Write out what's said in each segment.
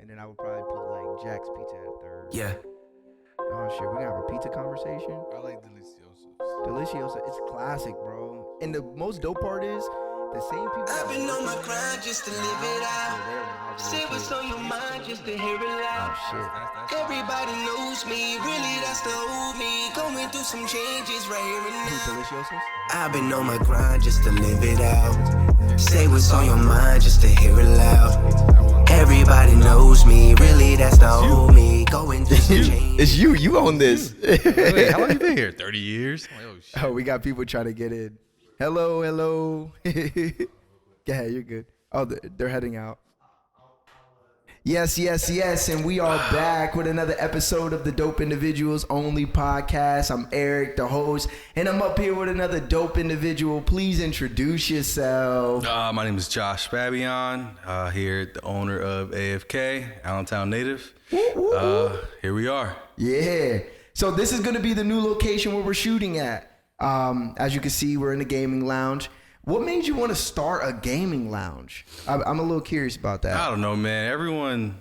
and then I would probably put like Jack's Pizza at third. Yeah. Oh shit, we gonna have a pizza conversation. I like Deliciosos. Delicioso, it's classic, bro. And the most dope part is the same people. I've been on my grind just to live it out. Say what's on your mind just to hear it loud. Oh shit. Everybody knows me, really that's the old me. Going through some changes right here and now. Deliciosos? I've been on my grind just to live it out. Say what's on your mind just to hear it loud. Everybody knows me, really that's the old me. Going through some changes. It's you own this. Wait, how long you been here? 30 years? Like, oh, shit. Oh, we got people trying to get in. Hello. Yeah, you're good. Oh, they're heading out. Yes, and we are back with another episode of the Dope Individuals Only podcast. I'm Eric, the host, and I'm up here with another dope individual. Please introduce yourself. My name is Josh Babayan, here, the owner of AFK Allentown native. Here we are. Yeah. So this is going to be the new location where we're shooting at. As you can see, we're in the gaming lounge. What made you want to start a gaming lounge? I'm a little curious about that. I don't know, man. Everyone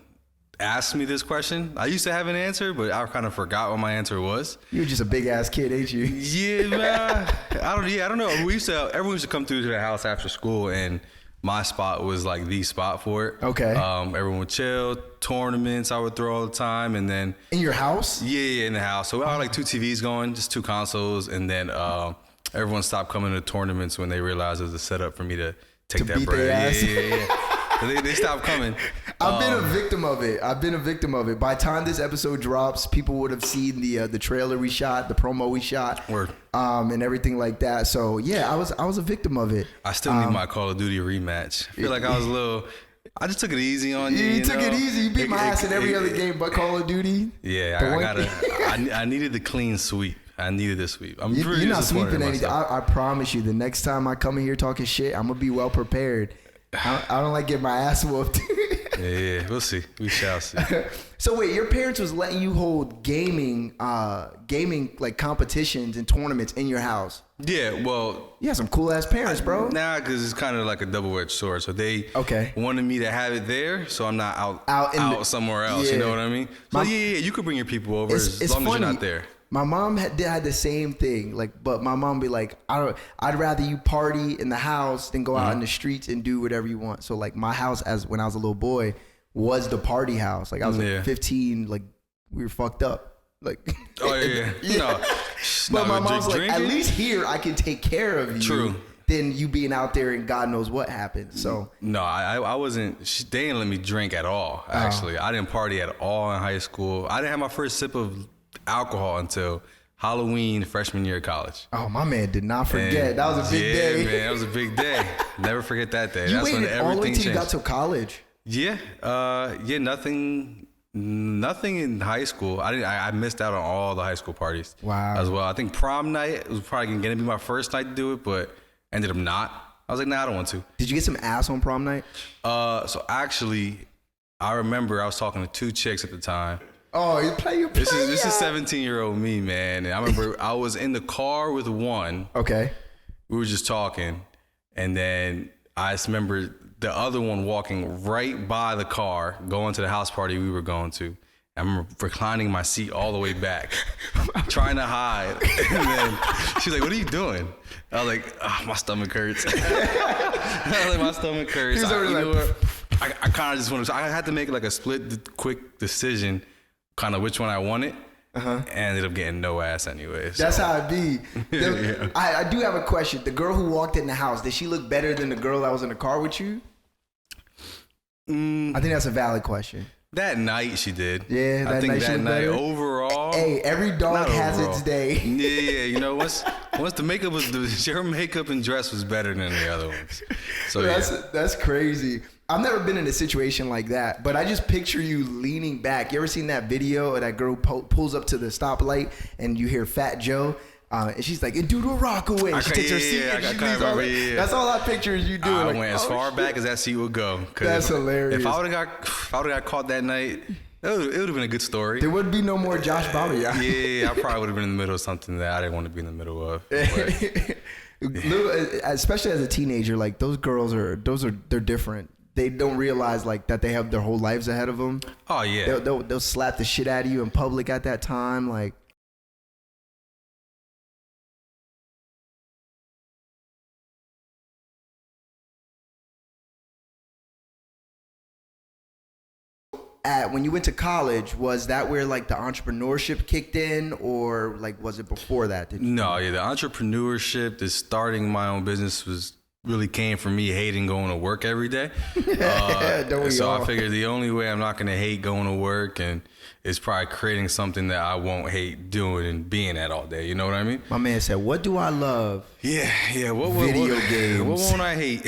asked me this question. I used to have an answer, but I kind of forgot what my answer was. You were just a big ass kid, ain't you? Yeah, man. I don't know. Everyone used to come through to the house after school, and my spot was like the spot for it. Okay. Everyone would chill, tournaments I would throw all the time, and then In your house? yeah, in the house. So I had like 2 TVs going, just 2 consoles, and then everyone stopped coming to tournaments when they realized it was a setup for me to take that beat bread. their ass? Yeah. They stopped coming. I've been a victim of it. By the time this episode drops, people would have seen the trailer we shot, the promo we shot, Word. And everything like that. So yeah, I was a victim of it. I still need my Call of Duty rematch. I feel like I just took it easy on you. You took it easy. You beat my ass in every other game but Call of Duty. Yeah, I needed the clean sweep. I needed this sweep. You're not sweeping anything. I promise you, the next time I come in here talking shit, I'm gonna be well prepared. I don't like getting my ass whooped. Yeah, we'll see. We shall see. So wait, your parents was letting you hold gaming like competitions and tournaments in your house? Yeah, well, You have some cool ass parents, bro. nah, because it's kind of like a double-edged sword. So they wanted me to have it there, so I'm not out somewhere else. Yeah. You know what I mean? So yeah, you could bring your people over as long as you're not there. My mom had the same thing, but my mom be like, I'd rather you party in the house than go out in the streets and do whatever you want. So like my house, as when I was a little boy, was the party house. Like I was like 15, like we were fucked up. Like Oh yeah. yeah. But my mom's like, at least here I can take care of you. True. Than you being out there and God knows what happened. So No, I wasn't. They didn't let me drink at all. Actually, I didn't party at all in high school. I didn't have my first sip of alcohol until Halloween freshman year of college. oh, my man did not forget. That was a big day. Yeah, man, that was a big day. Never forget that day. You That's when waited all the way everything till you got changed. to college. Yeah, nothing in high school. I missed out on all the high school parties. Wow. As well. I think prom night was probably gonna be my first night to do it, but ended up not. I was like, nah, I don't want to. Did you get some ass on prom night? So actually, I remember I was talking to 2 chicks at the time. Oh, you play your This is 17-year-old me, man. And I remember I was in the car with one. Okay. We were just talking, and then I just remember the other one walking right by the car, going to the house party we were going to. I remember reclining my seat all the way back, trying to hide. And then she's like, "What are you doing?" I was like, "My stomach hurts." I was like, "My stomach hurts." I kind of just wanted. I had to make like a quick decision, kind of which one I wanted. And ended up getting no ass anyway. So. That's how it be. Yeah. I do have a question. The girl who walked in the house, did she look better than the girl that was in the car with you? I think that's a valid question. That night she did. Yeah, I think night she that was night better. overall. Hey, every dog has its day. Yeah. You know, once the makeup her makeup and dress was better than the other ones. So That's crazy. I've never been in a situation like that, but I just picture you leaning back. You ever seen that video of that girl pulls up to the stoplight and you hear Fat Joe? And she's like, "Do the rock away." She takes her seat. And she leaves all that. That's all I picture is you doing. I like, went as far back as that seat would go. That's hilarious. If I would have got caught that night, it would have been a good story. There would be no more Josh Babayan. Yeah, I probably would have been in the middle of something that I didn't want to be in the middle of. Especially as a teenager, like those girls they're different. they don't realize like that they have their whole lives ahead of them. Oh yeah. They'll slap the shit out of you in public at that time. Like, when you went to college, was that where like the entrepreneurship kicked in, or like was it before that? No, yeah, the entrepreneurship, the starting my own business really came from me hating going to work every day. So I figured the only way I'm not going to hate going to work and is probably creating something that I won't hate doing and being at all day. You know what I mean? My man said, "What do I love?" Yeah. Video games. What won't I hate?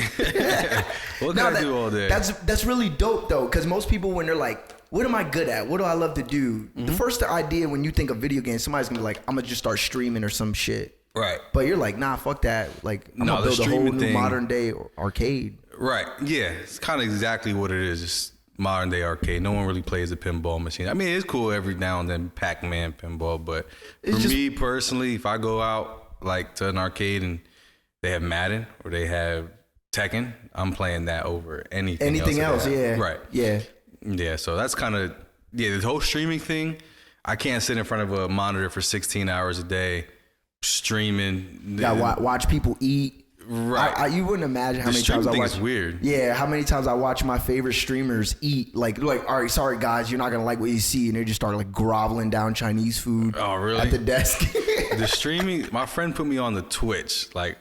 What can I do all day? That's really dope though, because most people when they're like, "What am I good at? What do I love to do?" The first idea when you think of video games, somebody's gonna be like, "I'm gonna just start streaming or some shit." Right. But you're like, nah, fuck that. Like, I'm gonna build a whole new modern day arcade. Right. Yeah. It's kind of exactly what it is. Just modern day arcade. No one really plays a pinball machine. I mean, it's cool every now and then, Pac-Man pinball, but for me personally, if I go out like to an arcade and they have Madden or they have Tekken, I'm playing that over anything else. Yeah. Right. Yeah. Yeah. So that's kind of, the whole streaming thing. I can't sit in front of a monitor for 16 hours a day streaming. Yeah, watch people eat. Right. You wouldn't imagine how many times I watch. It's weird. Yeah, how many times I watch my favorite streamers eat. Like, all right, sorry guys, you're not gonna like what you see, and they just start like groveling down Chinese food. Oh, really? At the desk. The streaming. My friend put me on the Twitch like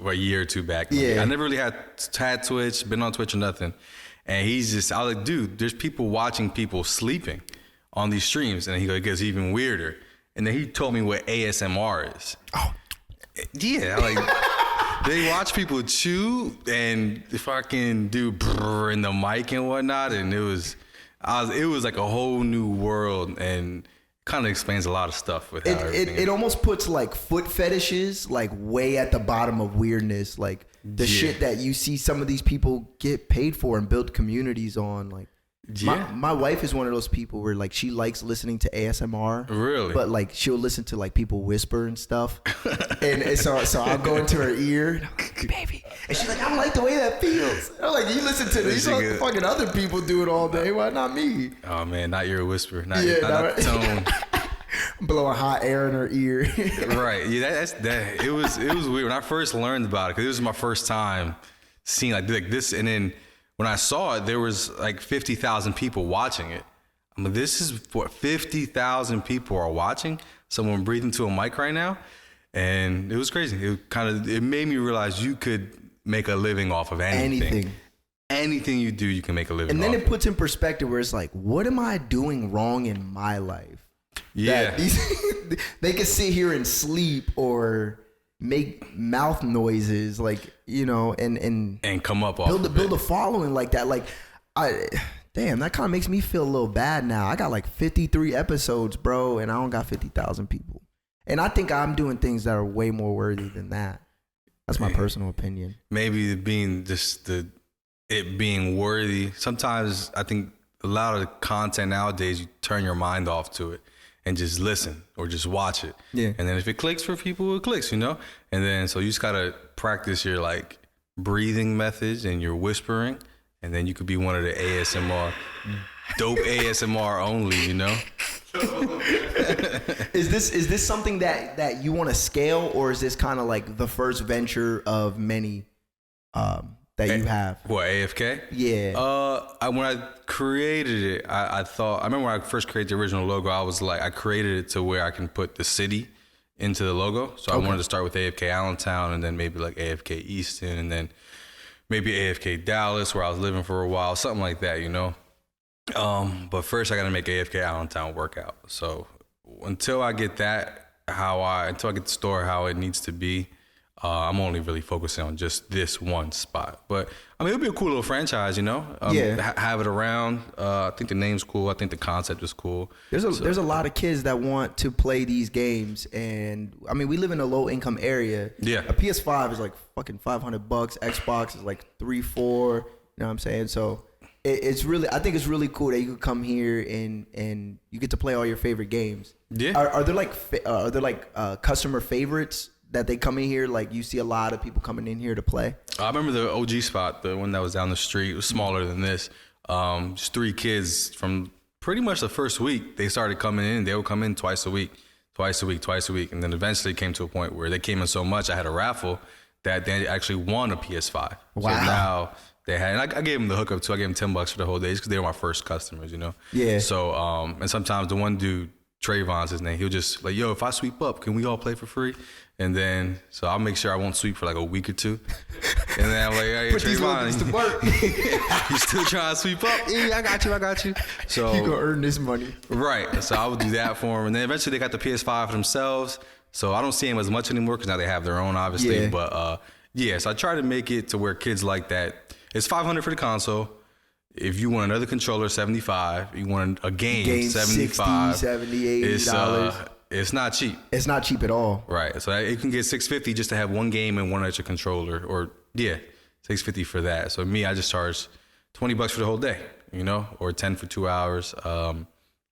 a year or two back. Yeah. I never really had Twitch, been on Twitch or nothing. And I was like, dude, there's people watching people sleeping on these streams, and he gets even weirder. And then he told me what ASMR is. Oh. Yeah, like they watch people chew and fucking do brrr in the mic and whatnot, and it was like a whole new world, and kind of explains a lot of stuff with how it almost puts like foot fetishes like way at the bottom of weirdness, like the shit that you see some of these people get paid for and build communities on. Like, my wife is one of those people where like she likes listening to ASMR. Really? But like she'll listen to like people whisper and stuff. and so I'll go into her ear, and I'm like, baby. And she's like, I don't like the way that feels. And I'm like, you listen to this. You saw fucking other people do it all day. Why not me? Oh man, not your whisper. Not that tone. Blowing hot air in her ear. Right. Yeah, that's that. It was weird when I first learned about it, because it was my first time seeing like this, and then when I saw it, there was like 50,000 people watching it. I'm like, this is what 50,000 people are watching someone breathe into a mic right now, and it was crazy. It made me realize you could make a living off of anything. Anything you do, you can make a living. And then it puts in perspective where it's like, what am I doing wrong in my life? Yeah, they could sit here and sleep or make mouth noises, like, you know, and come up build a following like that. Like, damn, that kind of makes me feel a little bad now. I got like 53 episodes, bro, and I don't got 50,000 people. And I think I'm doing things that are way more worthy than that. That's my personal opinion. Maybe it being worthy. Sometimes I think a lot of the content nowadays, you turn your mind off to it and just listen or just watch it. Yeah. And then if it clicks for people, it clicks, you know? And then so you just gotta practice your like breathing methods and your whispering, and then you could be one of the ASMR, dope ASMR only, you know? Is this something that you want to scale, or is this kind of like the first venture of many that you have? What, AFK? Yeah. When I created it, I remember when I first created the original logo, I created it to where I can put the city into the logo. So I wanted to start with AFK Allentown, and then maybe like AFK Easton, and then maybe AFK Dallas, where I was living for a while, something like that, you know? But first I got to make AFK Allentown work out. So until I get until I get the store how it needs to be, I'm only really focusing on just this one spot. But I mean, it'll be a cool little franchise, you know? Have it around. I think the name's cool. I think the concept is cool. There's a lot of kids that want to play these games, and I mean, we live in a low income area. Yeah. A PS5 is like fucking $500. Xbox is like $3-4. You know what I'm saying? So it's really, I think it's really cool that you could come here and you get to play all your favorite games. Yeah. Are there like customer favorites that they come in here? Like you see a lot of people coming in here to play. I remember the OG spot, the one that was down the street. It was smaller than this. Just 3 kids from pretty much the first week. They started coming in. They would come in twice a week, and then eventually it came to a point where they came in so much. I had a raffle that they actually won a PS5. Wow. So now they had, and I gave them the hookup too. I gave them $10 for the whole day because they were my first customers, you know. Yeah. So and sometimes the one dude, Trayvon's his name, he'll just like, yo, if I sweep up, can we all play for free? And then, so I'll make sure I won't sweep for like a week or 2. And then I'm like, hey, Put these Trayvon, little to work. you still trying to sweep up? Yeah, I got you. So You gonna earn this money. right. So I would do that for them. And then eventually they got the PS5 for themselves. So I don't see them as much anymore because now they have their own, obviously. Yeah. But yeah, so I try to make it to where kids like that. It's $500 for the console. If you want another controller, $75. You want a game, $75. 60, $70, $80. It's not cheap. It's not cheap at all. Right. So it can get $650 just to have one game and one extra controller, or yeah, $650 for that. So me, I just charge $20 for the whole day, you know, or 10 for 2 hours.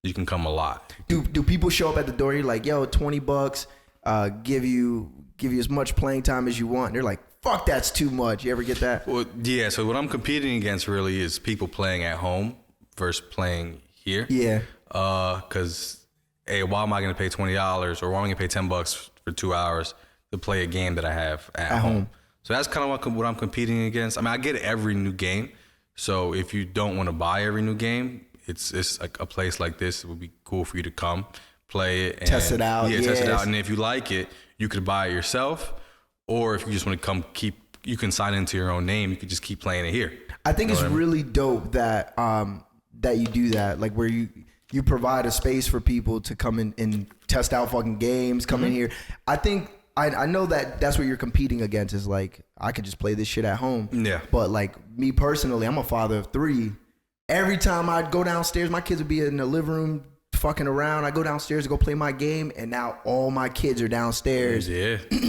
You can come a lot. Do people show up at the door? You're like, yo, $20, give you as much playing time as you want. And they're like, fuck, that's too much. You ever get that? Well, yeah. So what I'm competing against really is people playing at home versus playing here. Yeah. Because hey, why am I going to pay $20 or why am I going to pay $10 for 2 hours to play a game that I have at home? So that's kind of what I'm competing against. I mean, I get every new game. So if you don't want to buy every new game, it's like a place like this. It would be cool for you to come play it and test it out. Yeah, test it out. And if you like it, you could buy it yourself. Or if you just want to come you can sign into your own name. You could just keep playing it here. I think it's really dope that that you do that, like where you provide a space for people to come in and test out fucking games, come in here. I think I know that's what you're competing against is like, I could just play this shit at home. Yeah. But like me personally, I'm a father of 3. Every time I'd go downstairs, my kids would be in the living room fucking around. I go downstairs to go play my game, and now all my kids are downstairs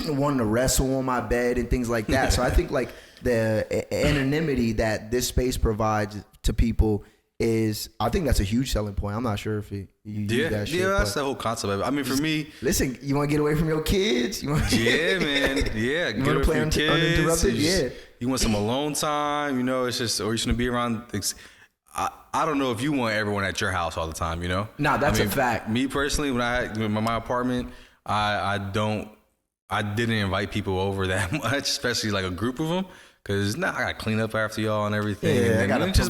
wanting to wrestle on my bed and things like that. So I think like the anonymity that this space provides to people is, I think that's a huge selling point. I'm not sure if you use that shit. Yeah, that's the whole concept of it. I mean, for me, listen, you want to get away from your kids? Yeah, man. Yeah, you want to play uninterrupted? Yeah. You want some alone time, you know, it's just, or you shouldn't be around. I don't know if you want everyone at your house all the time, you know? Nah, that's a fact. Me personally, when I had my apartment, I didn't invite people over that much, especially like a group of them. Cause I gotta clean up after y'all and everything. Yeah, and then this is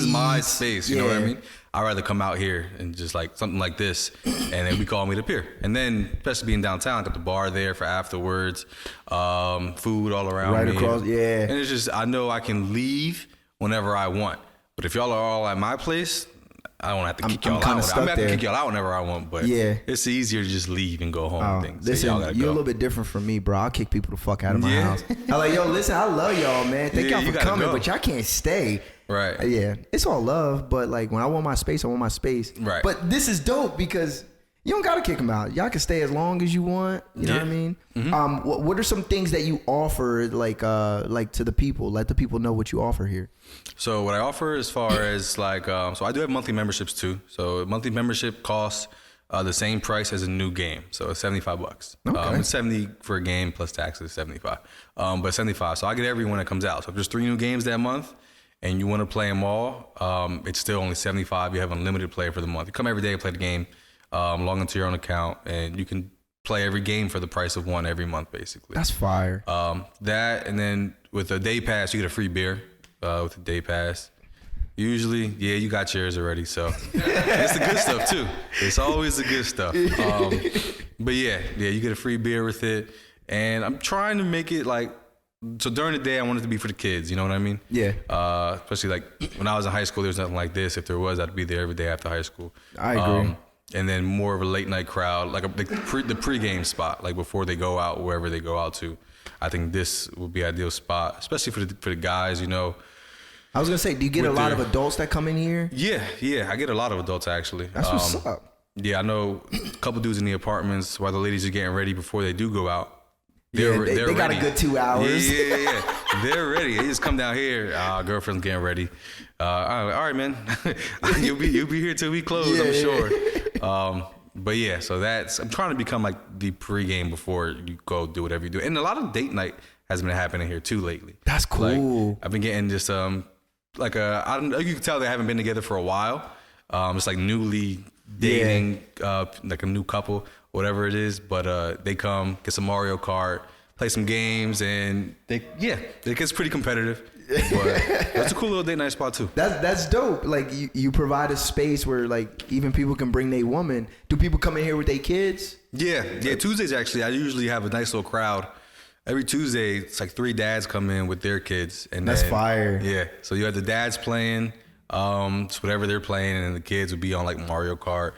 my seats. space. You know what I mean? I'd rather come out here and just like something like this, and then we call me up here. And then, especially being downtown, got the bar there for afterwards, food all around right me. Across, yeah. And it's just, I know I can leave whenever I want. But if y'all are all at my place, I don't have to kick y'all out. I mean, I can kick y'all out whenever I want, but it's easier to just leave and go home. And things. Listen, y'all you're a little bit different from me, bro. I'll kick people the fuck out of my house. I'm like, yo, listen, I love y'all, man. Thank y'all for coming, but y'all can't stay. Right. Yeah, it's all love, but like when I want my space, I want my space. Right. But this is dope because you don't gotta kick them out. Y'all can stay as long as you want. You know what I mean? Mm-hmm. What are some things that you offer, like to the people? Let the people know what you offer here. So what I offer as far as like, so I do have monthly memberships too. So monthly membership costs the same price as a new game. So it's $75. Okay. It's $70 for a game plus taxes, $75. But $75. So I get everyone that comes out. So if there's 3 new games that month and you want to play them all, it's still only $75. You have unlimited play for the month. You come every day, play the game, log into your own account, and you can play every game for the price of one every month, basically. That's fire. That, and then with a day pass, you get a free beer with a day pass. Usually, you got yours already, so it's the good stuff too. It's always the good stuff. But yeah, you get a free beer with it, and I'm trying to make it like, so during the day, I want it to be for the kids. You know what I mean? Yeah. Especially like when I was in high school, there was nothing like this. If there was, I'd be there every day after high school. I agree. And then more of a late night crowd, like the pregame spot, like before they go out, wherever they go out to. I think this would be an ideal spot, especially for the guys, you know. I was gonna say, do you get a lot of adults that come in here? Yeah, I get a lot of adults actually. That's what's up. Yeah, I know a couple dudes in the apartments while the ladies are getting ready before they do go out. They got a good 2 hours. Yeah. They're ready. They just come down here. Girlfriend's getting ready. All right, man. you'll be here till we close, I'm sure. But yeah, so I'm trying to become like the pregame before you go do whatever you do. And a lot of date night has been happening here too lately. That's cool. Like, I've been getting just I don't know, you can tell they haven't been together for a while. It's like newly dating, like a new couple, whatever it is. But they come, get some Mario Kart, play some games, and it gets pretty competitive. But that's a cool little date night spot too. That's dope. Like you provide a space where like even people can bring their woman. Do people come in here with their kids? Yeah. Tuesdays actually, I usually have a nice little crowd. Every Tuesday, it's like 3 dads come in with their kids, and that's fire. Yeah, so you have the dads playing, it's whatever they're playing, and the kids would be on like Mario Kart,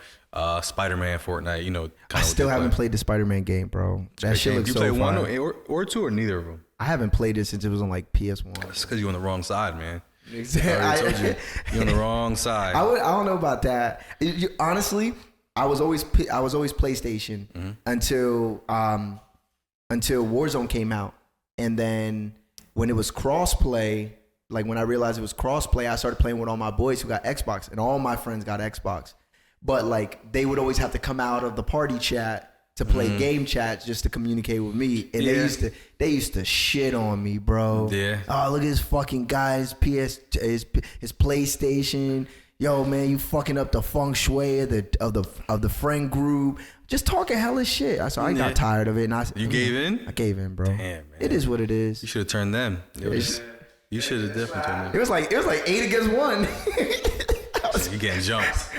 Spider-Man, Fortnite. You know, I still haven't played the Spider-Man game, bro. That shit looks so fun. You play one or two, or neither of them? I haven't played it since it was on like PS1. That's because you're on the wrong side, man. Exactly. I already told you, you're on the wrong side. I don't know about that. Honestly, I was always PlayStation until Warzone came out, and then when it was crossplay, like when I realized it was crossplay, I started playing with all my boys who got Xbox, and all my friends got Xbox. But like they would always have to come out of the party chat to play game chats just to communicate with me, and they used to shit on me, bro. Yeah. Oh, look at this fucking guy's his PlayStation. Yo, man, you fucking up the feng shui of the friend group. Just talking hella shit. I got tired of it, and You gave in? I gave in, bro. Damn, man. It is what it is. You should have turned them. You should have definitely turned them. It was like 8 against 1. You getting jumped.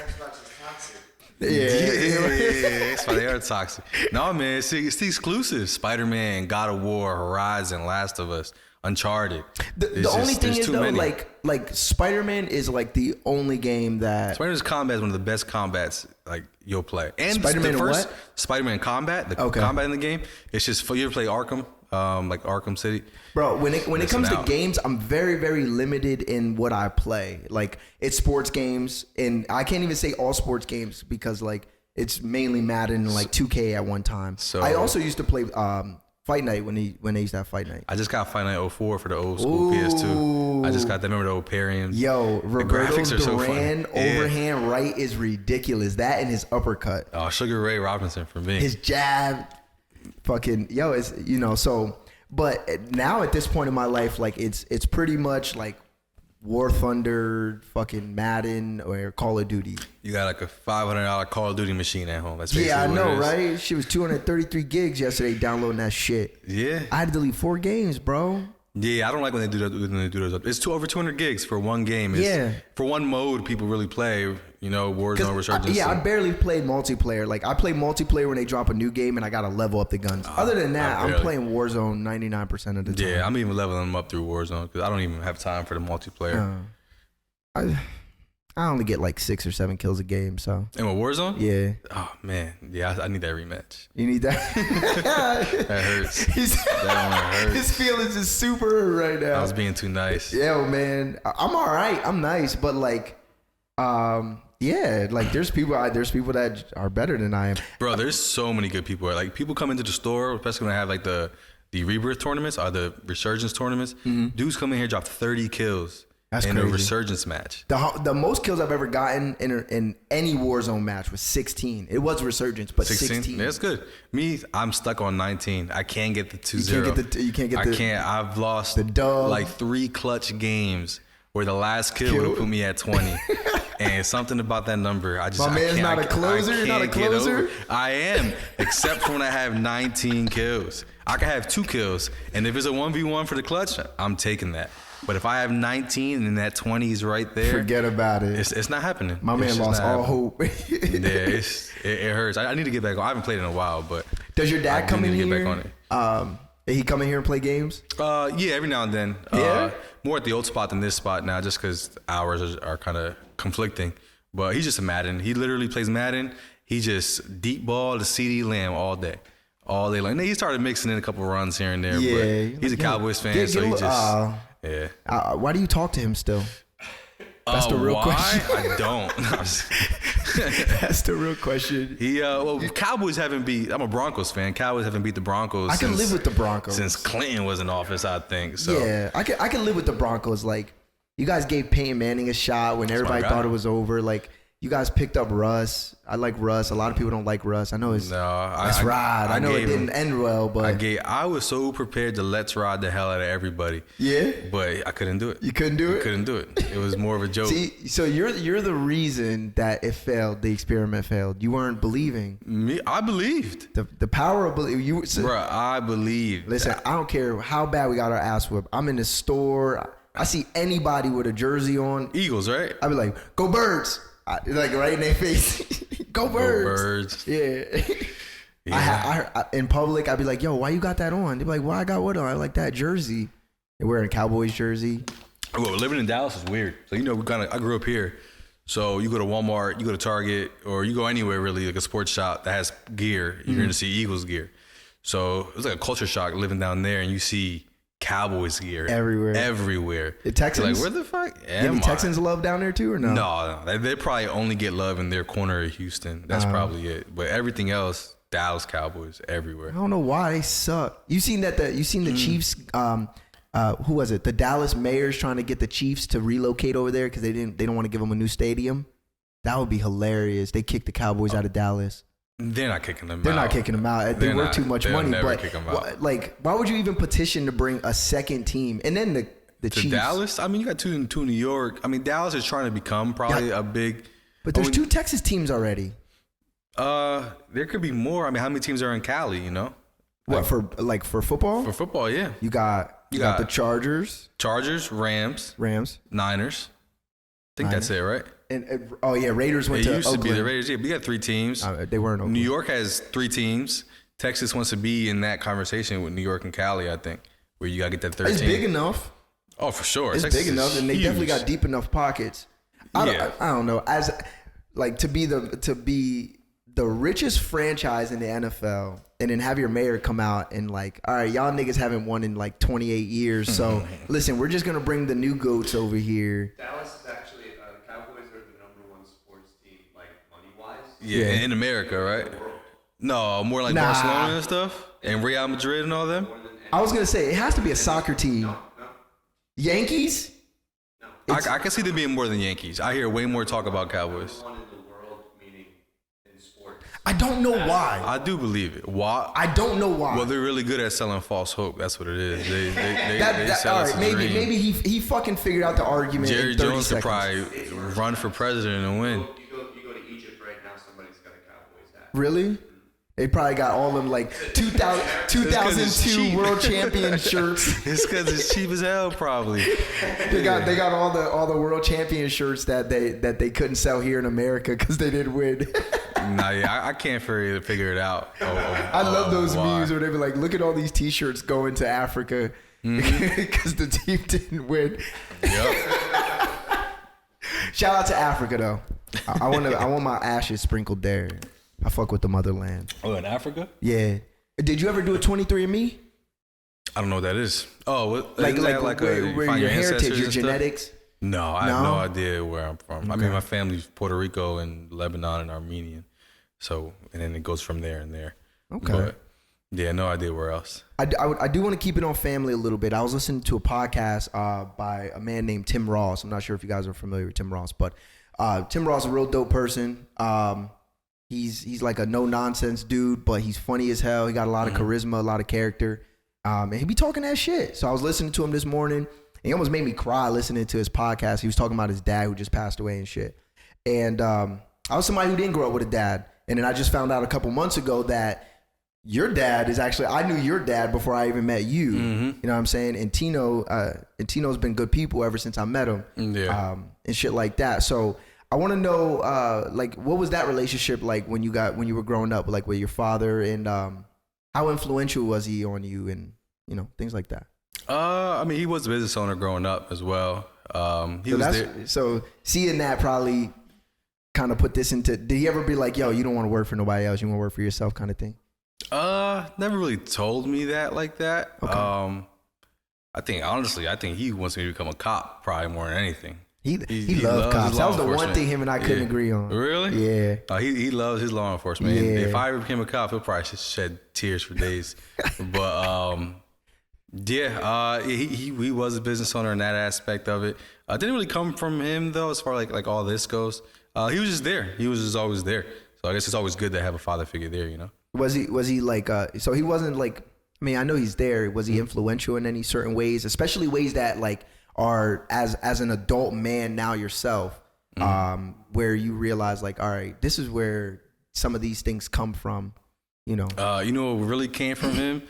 Yeah, that's why they are toxic. No, man, it's the exclusives. Spider-Man, God of War, Horizon, Last of Us, Uncharted. The only thing is though, like Spider-Man is like the only game that Spider-Man's combat is one of the best combats like you'll play. And Spider-Man the first what? Spider-Man combat, combat in the game, it's just you ever play Arkham, like Arkham City. Bro, when it comes to games, I'm very, very limited in what I play. Like it's sports games, and I can't even say all sports games because like it's mainly Madden and like 2K at one time. So I also used to play Fight Night when they used to have Fight Night. I just got Fight Night 04 for the old school PS2. I just got that. Remember the old Parium? Yo, Roberto graphics are so Duran fun. overhand right is ridiculous. That and his uppercut. Oh, Sugar Ray Robinson for me. His jab, fucking it's so. But now at this point in my life, like it's pretty much like War Thunder, fucking Madden, or Call of Duty. You got like a $500 Call of Duty machine at home. That's I know, right? She was 233 gigs yesterday downloading that shit. Yeah. I had to delete 4 games, bro. Yeah, I don't like when they do that. When they do those, it's over 200 gigs for one game. For one mode, people really play. Warzone, Resurgence. I barely played multiplayer. Like I play multiplayer when they drop a new game, and I gotta level up the guns. Other than that, I'm playing Warzone 99% of the time. Yeah, I'm even leveling them up through Warzone because I don't even have time for the multiplayer. I only get like 6 or 7 kills a game. So. And with Warzone? Yeah. Oh man, yeah, I need that rematch. You need that. That hurts. That hurts. His feelings is super right now. I was being too nice. Yeah, man. I'm all right. I'm nice, but like, like there's people that are better than I am. Bro, there's so many good people. Like people come into the store, especially when I have like the Rebirth tournaments or the Resurgence tournaments. Dudes come in here, drop 30 kills. That's in crazy. A Resurgence match. The most kills I've ever gotten in any Warzone match was 16. It was Resurgence, but 16. That's good. Me, I'm stuck on 19. I can't get the 2-0. You can't get the. I can't. I've lost the dub. Like 3 clutch games where the last kill would have put me at 20. And something about that number, I My man's not a closer. You're not a closer. I am, except for when I have 19 kills. I can have 2 kills, and if it's a 1v1 for the clutch, I'm taking that. But if I have 19 and that 20 is right there, forget about it. It's not happening. My man lost all hope. Yeah, it hurts. I need to get back on. I haven't played in a while, but does your dad come in here? Get back on it. He come in here and play games? Yeah, every now and then. Yeah. More at the old spot than this spot now, just because hours are kind of conflicting. But he's just a Madden. He literally plays Madden. He just deep ball the CD Lamb all day long. He started mixing in a couple runs here and there. Yeah, but he's a Cowboys fan, so he just. Yeah. Why do you talk to him still? That's the real question. I don't. That's the real question. Cowboys haven't beat. I'm a Broncos fan. Cowboys haven't beat the Broncos. I can live with the Broncos since Clinton was in office, I think. So. Yeah, I can live with the Broncos. Like you guys gave Peyton Manning a shot when everybody thought it was over. Like You guys picked up Russ. I like Russ. A lot of people don't like Russ. I know it's Let's Ride. I know it didn't end well, but I was so prepared to Let's Ride the hell out of everybody. Yeah, but I couldn't do it. You couldn't do it? Couldn't do it. It was more of a joke. See, so you're the reason that it failed. The experiment failed. You weren't believing. Me, I believed. The power of belief. Bruh, I believed. Listen, I don't care how bad we got our ass whipped. I'm in the store. I see anybody with a jersey on. Eagles, right? I be like, go Birds. Like right in their face. Go Birds. Yeah. I in public, I'd be like, yo, why you got that on? They'd be like, why I got what on? I like that jersey. They're wearing a Cowboys jersey. Well, living in Dallas is weird. So, I grew up here. So you go to Walmart, you go to Target, or you go anywhere really, like a sports shop that has gear, you're going to see Eagles gear. So it was like a culture shock living down there, and you see Cowboys gear everywhere. The Texans, you're like, where the fuck am I? Texans love down there too, or no? No, they probably only get love in their corner of Houston. That's probably it. But everything else, Dallas Cowboys everywhere. I don't know why they suck. You seen the Chiefs? Who was it? The Dallas Mayor's trying to get the Chiefs to relocate over there because they don't want to give them a new stadium. That would be hilarious. They kicked the Cowboys out of Dallas. They're not kicking them out. They're not kicking them out. They worth too much money. Never but kick them out. why would you even petition to bring a second team? And then the Chiefs. Dallas? I mean, you got two in New York. I mean, Dallas is trying to become probably a big. But there's two Texas teams already. There could be more. I mean, how many teams are in Cali? What for football? For football, yeah. You got the Chargers, Rams, Niners. I think that's it, right? And Raiders went to Oakland. It used to be the Raiders. Yeah, we got 3 teams. They weren't Oakland. New York has 3 teams. Texas wants to be in that conversation with New York and Cali, I think, where you got to get that 13. It's big enough. Oh, for sure. It's Texas big enough, and they definitely got deep enough pockets. I don't know. As like to be the richest franchise in the NFL, and then have your mayor come out and like, all right, y'all niggas haven't won in like 28 years. So listen, we're just gonna bring the new goats over here. Dallas is actually the Cowboys are the #1 sports team, like money wise. Yeah, in America, right? No, more like Barcelona and stuff, and Real Madrid and all them. I was gonna say it has to be a soccer team. No. Yankees? No. I can see them being more than Yankees. I hear way more talk about Cowboys. #1 in the world, meaning in sports. I don't know why. I do believe it. Why? I don't know why. Well, they're really good at selling false hope. That's what it is. They sell all us right, a maybe dream. he fucking figured out the argument. Jerry in 30 Jones could seconds. probably run for president and win. You go to Egypt right now, somebody's got a Cowboys hat. Really? They probably got all them like 2002 world champion shirts. It's because it's cheap as hell, probably. They got all the world champion shirts that they couldn't sell here in America because they didn't win. I can't figure it out. I love those memes where they be like, look at all these T-shirts going to Africa because the team didn't win. Yep. Shout out to Africa though. I want my ashes sprinkled there. I fuck with the motherland. Oh, in Africa? Yeah. Did you ever do a 23andMe? I don't know what that is. Oh, like where your heritage, your genetics? No, I have no idea where I'm from. Okay. I mean, my family's Puerto Rico and Lebanon and Armenian. So, and then it goes from there and there. Okay. But, yeah, no idea where else. I do want to keep it on family a little bit. I was listening to a podcast by a man named Tim Ross. I'm not sure if you guys are familiar with Tim Ross, but Tim Ross is a real dope person. He's like a no nonsense dude, but he's funny as hell. He got a lot of charisma, a lot of character, and he be talking that shit. So I was listening to him this morning, and he almost made me cry listening to his podcast. He was talking about his dad who just passed away and shit. And I was somebody who didn't grow up with a dad, and then I just found out a couple months ago that your dad is actually, I knew your dad before I even met you. You know what I'm saying? And Tino's been good people ever since I met him, and shit like that. So I want to know, like, what was that relationship like when you were growing up, like with your father, and how influential was he on you, and things like that? I mean, he was a business owner growing up as well. So seeing that probably kind of put this into. Did he ever be like, "Yo, you don't want to work for nobody else, you want to work for yourself," kind of thing? Never really told me that like that. Okay. I think he wants me to become a cop probably more than anything. He loves cops. That was the one thing him and I couldn't agree on. Really? Yeah. He loves his law enforcement. Yeah. If I ever became a cop, he'll probably just shed tears for days. But he was a business owner in that aspect of it. Didn't really come from him though, as far like all this goes. He was just there. He was just always there. So I guess it's always good to have a father figure there, you know? Was he like, so he wasn't like, I mean, I know he's there. Was he influential in any certain ways, especially ways that like are as an adult man now yourself, where you realize like, all right, this is where some of these things come from, you know? You know what really came from him?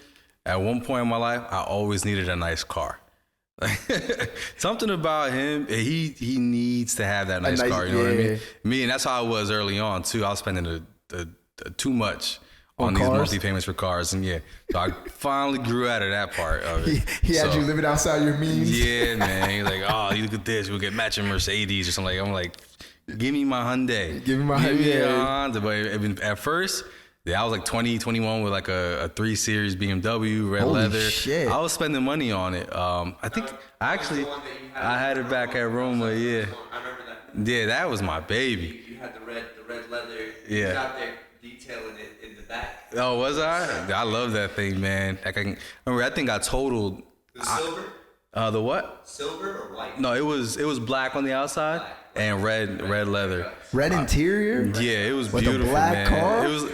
At one point in my life, I always needed a nice car. Something about him, he needs to have that nice car, you know what I mean? Me, and that's how I was early on too. I was spending too much on these monthly payments for cars, and so I finally grew out of that part of it. He had you living outside your means. Yeah, man. He's like, oh, you look at this, we'll get matching Mercedes or something. I'm like, give me my Hyundai. Give me my Hyundai. Honda. But at first, I was like 20, 21 with like a 3 Series BMW, red Holy leather. Shit. I was spending money on it. I think I had it back at Roma. Yeah. I remember that. Yeah, that was my baby. You had the red leather. Yeah. You was out there detailing it in the back. Oh, was I? I love that thing, man. Like remember that thing got totaled. The silver? The what? Silver or white? No, it was black on the outside and red leather. Red interior? Yeah, it was With beautiful, a black man. car? It was.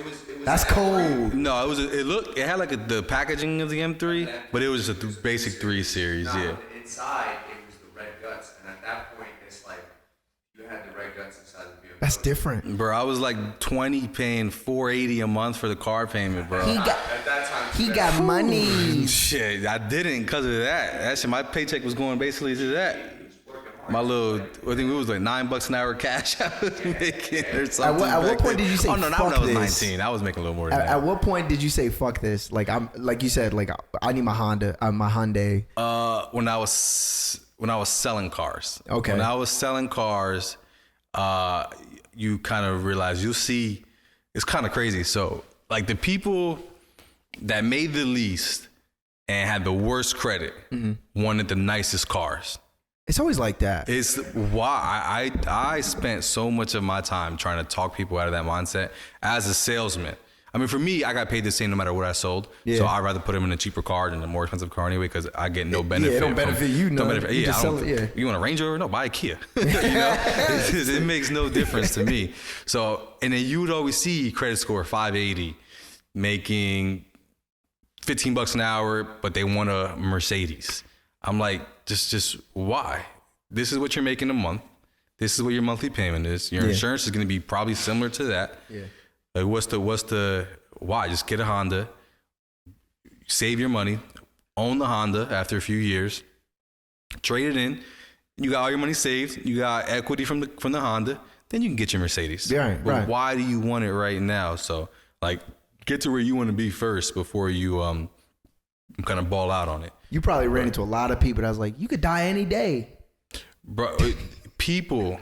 That's cold. No, it had like the packaging of the M3, but it was just a basic 3 Series. No, Yeah. inside it was the red guts, and at that point it's like you had the red guts inside the BMW. That's different. Bro, I was like 20 paying $480 a month for the car payment, bro. He got At that time, he got money. Shit, I didn't because of that. Actually, my paycheck was going basically to that. My little, I think it was like $9 an hour cash I was making or something. At what back point then. did you say, Oh no, not fuck when I was this? 19. I was making a little more than At that. what point did you say fuck this? Like like you said, like I need my Honda, my Hyundai. When I was selling cars. Okay. When I was selling cars, you kind of realize you'll see it's kind of crazy. So like the people that made the least and had the worst credit wanted the nicest cars. It's always like that. It's why I spent so much of my time trying to talk people out of that mindset as a salesman. I mean, for me, I got paid the same no matter what I sold. Yeah. So I'd rather put them in a cheaper car than a more expensive car anyway because I get no benefit. Yeah, it don't benefit you, no. Don't benefit, You yeah, just I don't, sell it, yeah. You want a Range Rover? No, buy a Kia. You know, it makes no difference to me. So, and then you would always see credit score 580, making $15 an hour, but they want a Mercedes. I'm like, just why? This is what you're making a month. This is what your monthly payment is. Your insurance is going to be probably similar to that. Yeah. Like, what's the why? Just get a Honda, save your money, own the Honda after a few years, trade it in. You got all your money saved. You got equity from the Honda. Then you can get your Mercedes. Yeah, But right. why do you want it right now? So like, get to where you want to be first before you kind of ball out on it. You probably ran into a lot of people that was like, you could die any day. Bro, people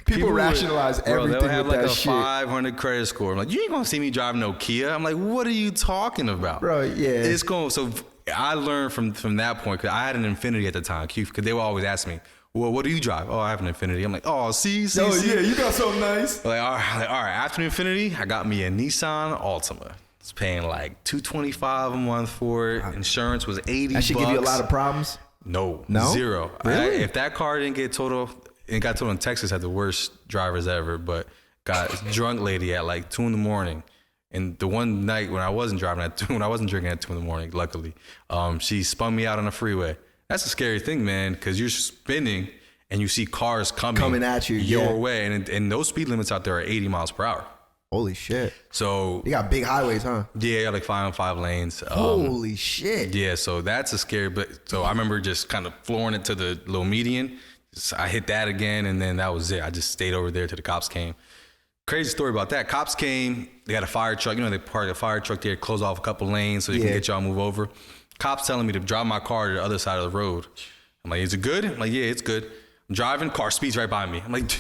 rationalize everything they'll have with like that a shit. 500 credit score. I'm like, you ain't gonna see me drive no Kia. I'm like, what are you talking about? Bro, yeah. It's going. So I learned from that point because I had an Infinity at the time. Because they would always ask me, well, what do you drive? Oh, I have an Infinity. I'm like, oh, see. Oh yeah, you got something nice. Like, all right. After the Infinity, I got me a Nissan Altima. It's paying like $225 a month for it. Insurance was $80. That should give you a lot of problems. No, No? zero. Really? If that car didn't get totaled, it got totaled in Texas, had the worst drivers ever. But got this drunk lady at like 2 a.m. And the one night when I wasn't driving at 2, when I wasn't drinking at 2 a.m, luckily, she spun me out on the freeway. That's a scary thing, man, because you're spinning and you see cars coming at you, your yeah. way, and those speed limits out there are 80 miles per hour. Holy shit. So You got big highways, huh? yeah, like 5 on 5 lanes. Holy shit. Yeah, so that's a scary. But so I remember just kind of flooring it to the little median. So I hit that again, and then that was it. I just stayed over there till the cops came. Crazy story about that. Cops came. They got a fire truck. You know, they parked a fire truck there, close off a couple lanes so you can get y'all move over. Cops telling me to drive my car to the other side of the road. I'm like, is it good? I'm like, yeah, it's good. I'm driving, car speeds right by me. I'm like,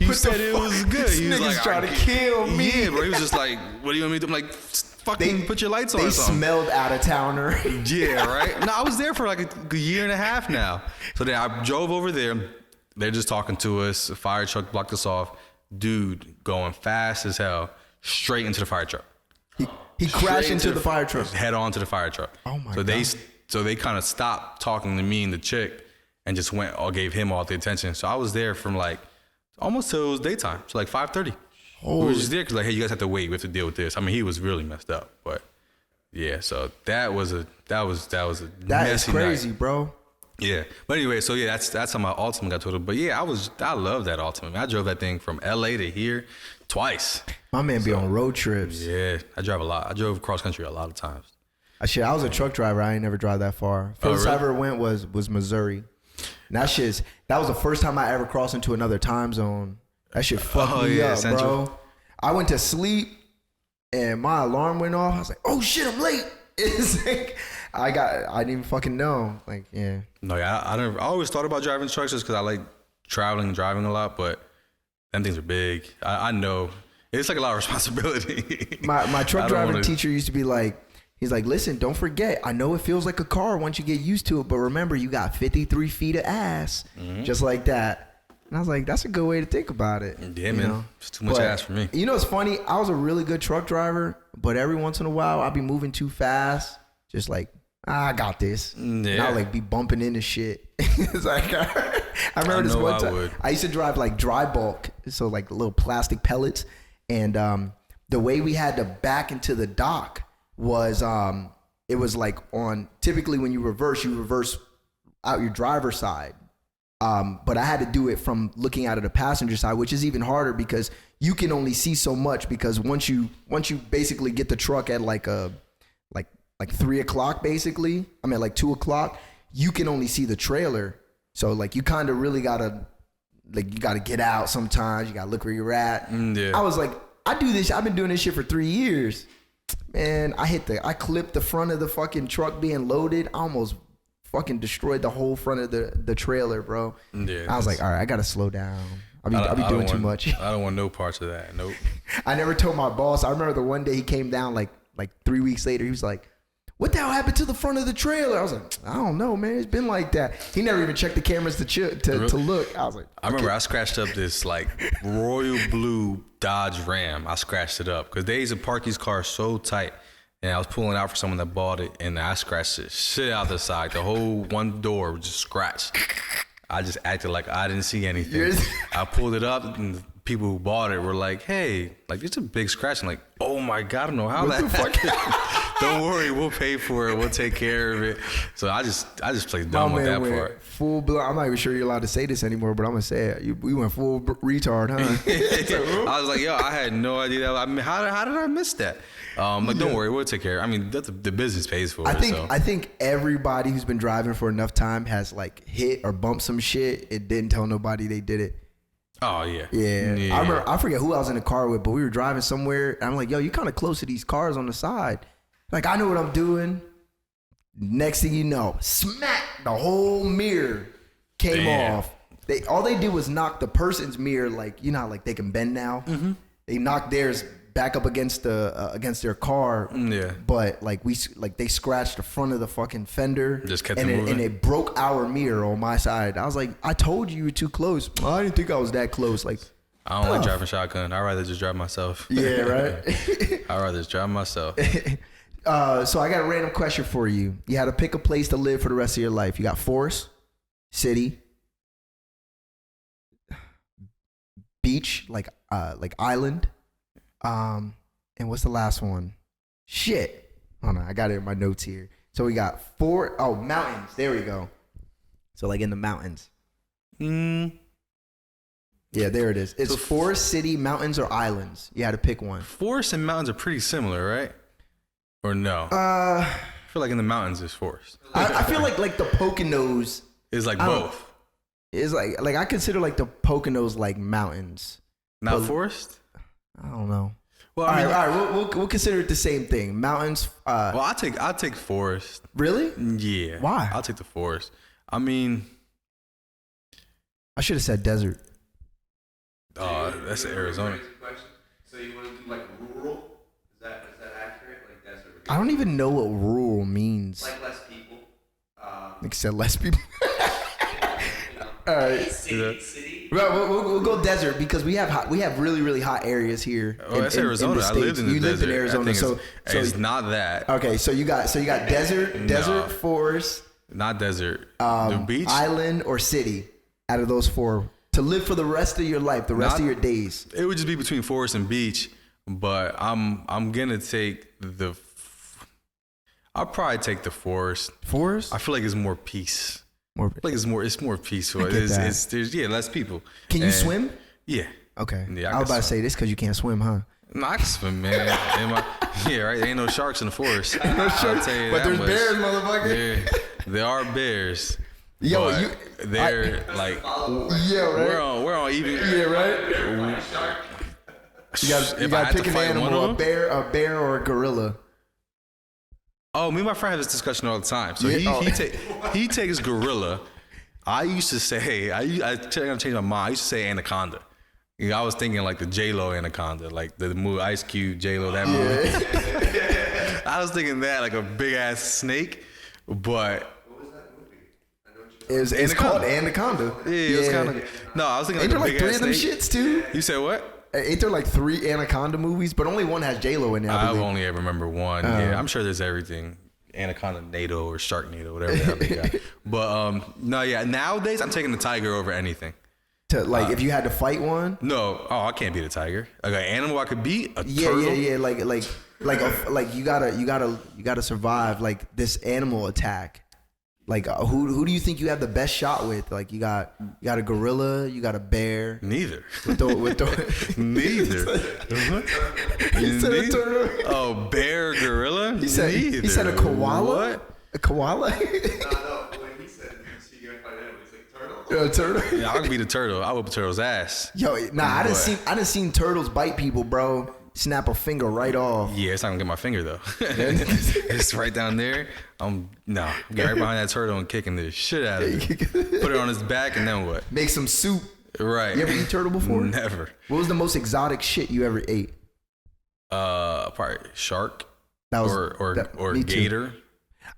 you What said the it fuck? was good. This He was nigga's like, trying to kill me. Yeah, bro. He was just like, what do you want me to do? I'm like, fucking put your lights on They or something. smelled out of towner. Yeah, right? No, I was there for like a year and a half now. So then I drove over there. They're just talking to us. A fire truck blocked us off. Dude going fast as hell, straight into the fire truck. He crashed into the fire truck. Head on to the fire truck. Oh my God. God. So they kind of stopped talking to me and the chick and just went or gave him all the attention. So I was there from like almost till it was daytime. So like 5:30. We were just there because like, hey, you guys have to wait. We have to deal with this. I mean, he was really messed up, but yeah. So that was a That is messy crazy, night. bro. Yeah, but anyway, so yeah, that's how my Altima got totaled. But yeah, I love that Altima. I drove that thing from LA to here twice. My man be on road trips. Yeah, I drive a lot. I drove cross country a lot of times. I was a truck driver. I ain't never drive that far. First I ever went was Missouri. And that was the first time I ever crossed into another time zone. That shit fucked me up, Central. bro. I went to sleep and my alarm went off. I was like, oh shit, I'm late. It's like I didn't even fucking know. Like, yeah. No, yeah, I always thought about driving trucks just because I like traveling and driving a lot, but them things are big. I know it's like a lot of responsibility. My truck driving wanna... teacher used to be like, he's like, listen, don't forget. I know it feels like a car once you get used to it, but remember, you got 53 feet of ass, just like that. And I was like, that's a good way to think about it. Yeah, man. Know? It's too much ass for me. You know, it's funny. I was a really good truck driver, but every once in a while, I'd be moving too fast. Just like, I got this. Yeah. And I'll like be bumping into shit. It's like, I remember this one time. I used to drive like dry bulk, so like little plastic pellets. And the way we had to back into the dock was it was like on, typically when you reverse out your driver's side. But I had to do it from looking out of the passenger side, which is even harder because you can only see so much, because once you basically get the truck at like 3 o'clock, basically, I mean like 2 o'clock, you can only see the trailer. So like you kind of really gotta, like, you gotta get out sometimes. You gotta look where you're at. Yeah. I was like, I've been doing this shit for 3 years. Man, I clipped the front of the fucking truck being loaded. I almost fucking destroyed the whole front of the trailer, bro. Yeah. I was like, all right, I gotta slow down. I'll be doing too much. I don't want no parts of that. Nope. I never told my boss. I remember the one day he came down like 3 weeks later. He was like, what the hell happened to the front of the trailer? I was like, I don't know, man. It's been like that. He never even checked the cameras to look. I was like, I remember I scratched up this like royal blue Dodge Ram. I scratched it up because they used to park these cars so tight. And I was pulling out for someone that bought it, and I scratched the shit out the side. The whole one door was just scratched. I just acted like I didn't see anything. I pulled it up, and the people who bought it were like, hey, like, it's a big scratch. I'm like, oh my God, I don't know how what that fuck? Don't worry, we'll pay for it. We'll take care of it. So I just played dumb with that part. Full blown. I'm not even sure you're allowed to say this anymore, but I'm gonna say it. We went full retard, huh? I was like, yo, I had no idea that. I mean, how did I miss that? Like, don't worry, we'll take care. I mean, that's the business pays for it. I think everybody who's been driving for enough time has like hit or bumped some shit. It didn't tell nobody they did it. Oh yeah. Yeah. I remember, I forget who I was in the car with, but we were driving somewhere, and I'm like, yo, you kind of close to these cars on the side. Like, I know what I'm doing. Next thing you know, smack, the whole mirror came off. All they did was knock the person's mirror, like, you know how like they can bend now. Mm-hmm. They knocked theirs back up against their car. Yeah. But like they scratched the front of the fucking fender. Just kept and it moving. And it broke our mirror on my side. I was like, I told you were too close. I didn't think I was that close. Like, I don't like driving shotgun. I'd rather just drive myself. Yeah, right. I'd rather just drive myself. So I got a random question for you. You had to pick a place to live for the rest of your life. You got forest, city, beach, like island, and what's the last one? Shit. Hold on, I got it in my notes here. So we got mountains. There we go. So like in the mountains. Yeah, there it is. It's forest, city, mountains, or islands. You had to pick one. Forest and mountains are pretty similar, right? Or no? I feel like in the mountains is forest. I feel like the Poconos is like both. It's like I consider like the Poconos like mountains. Not forest? I don't know. Well, all right, we'll consider it the same thing. Mountains. Well, I'll take forest. Really? Yeah. Why? I'll take the forest. I mean, I should have said desert. That's Arizona. So you want to do like rural? Is that accurate? Like desert? I don't even know what rural means. Like less people. Like said less people. All right. City. We'll go desert because we have really really hot areas here. Oh, that's Arizona. I lived in the desert. You lived in Arizona, so it's not that. Okay, so you got desert, forest, not desert. The beach, island, or city. Out of those four, To live for the rest of your life, the rest Not- of your days. It would just be between forest and beach, but I'm gonna take I'll probably take the forest. Forest? I feel like it's more peace. More. I feel like it's more peaceful. I get that. There's less people. Can you And- swim? Yeah. Okay. Yeah, I was about to swim. say this because you can't swim, huh? No, I can swim, man. Yeah, right. There ain't no sharks in the forest. No I'll sharks, tell you but that there's much. bears, motherfucker. Yeah, there are bears. Yo, but they're like Yeah, right. we're on even. Yeah, right. You got If I to had pick to an fight one animal, of them, a bear or a gorilla. oh, me and my friend have this discussion all the time. So Yeah, he takes gorilla. I used to say I changed my mind. I used to say anaconda. You know, I was thinking like the J-Lo anaconda, like the movie Ice Cube, J-Lo, that movie. I was thinking that like a big ass snake, but It's Anaconda. called anaconda. yeah, it was kind of no. I was thinking Ain't there like like a big three ass of them snake. shits too? You said what? Ain't there like 3 anaconda movies? But only one has J-Lo in there. I I've believe. only ever remember one. Yeah, I'm sure there's everything. Anaconda NATO or Sharknado, whatever the hell they got. But no, yeah. Nowadays, I'm taking the tiger over anything. To, like if you had to fight one. No, I can't beat a tiger. Like an animal I could beat, a Yeah, turtle. yeah. Like you gotta survive like this animal attack. Like who do you think you have the best shot with? Like you got a gorilla, you got a bear. Neither. He Neither. said a turtle. Oh, bear, gorilla. He said Neither. a koala. What? A koala. No, when he said you gonna fight animals, he's like turtle. A turtle. Yeah, I could beat a turtle. I whip a turtle's ass. Yo, nah, I What? done seen turtles bite people, bro. Snap a finger right off. Yeah, it's not gonna get my finger though. It's right down there. I'm get right behind that turtle and kicking the shit out of it. Put it on his back and then what? Make some soup. Right. You ever eat turtle before? Never. What was the most exotic shit you ever ate? Probably shark That was or me too. gator.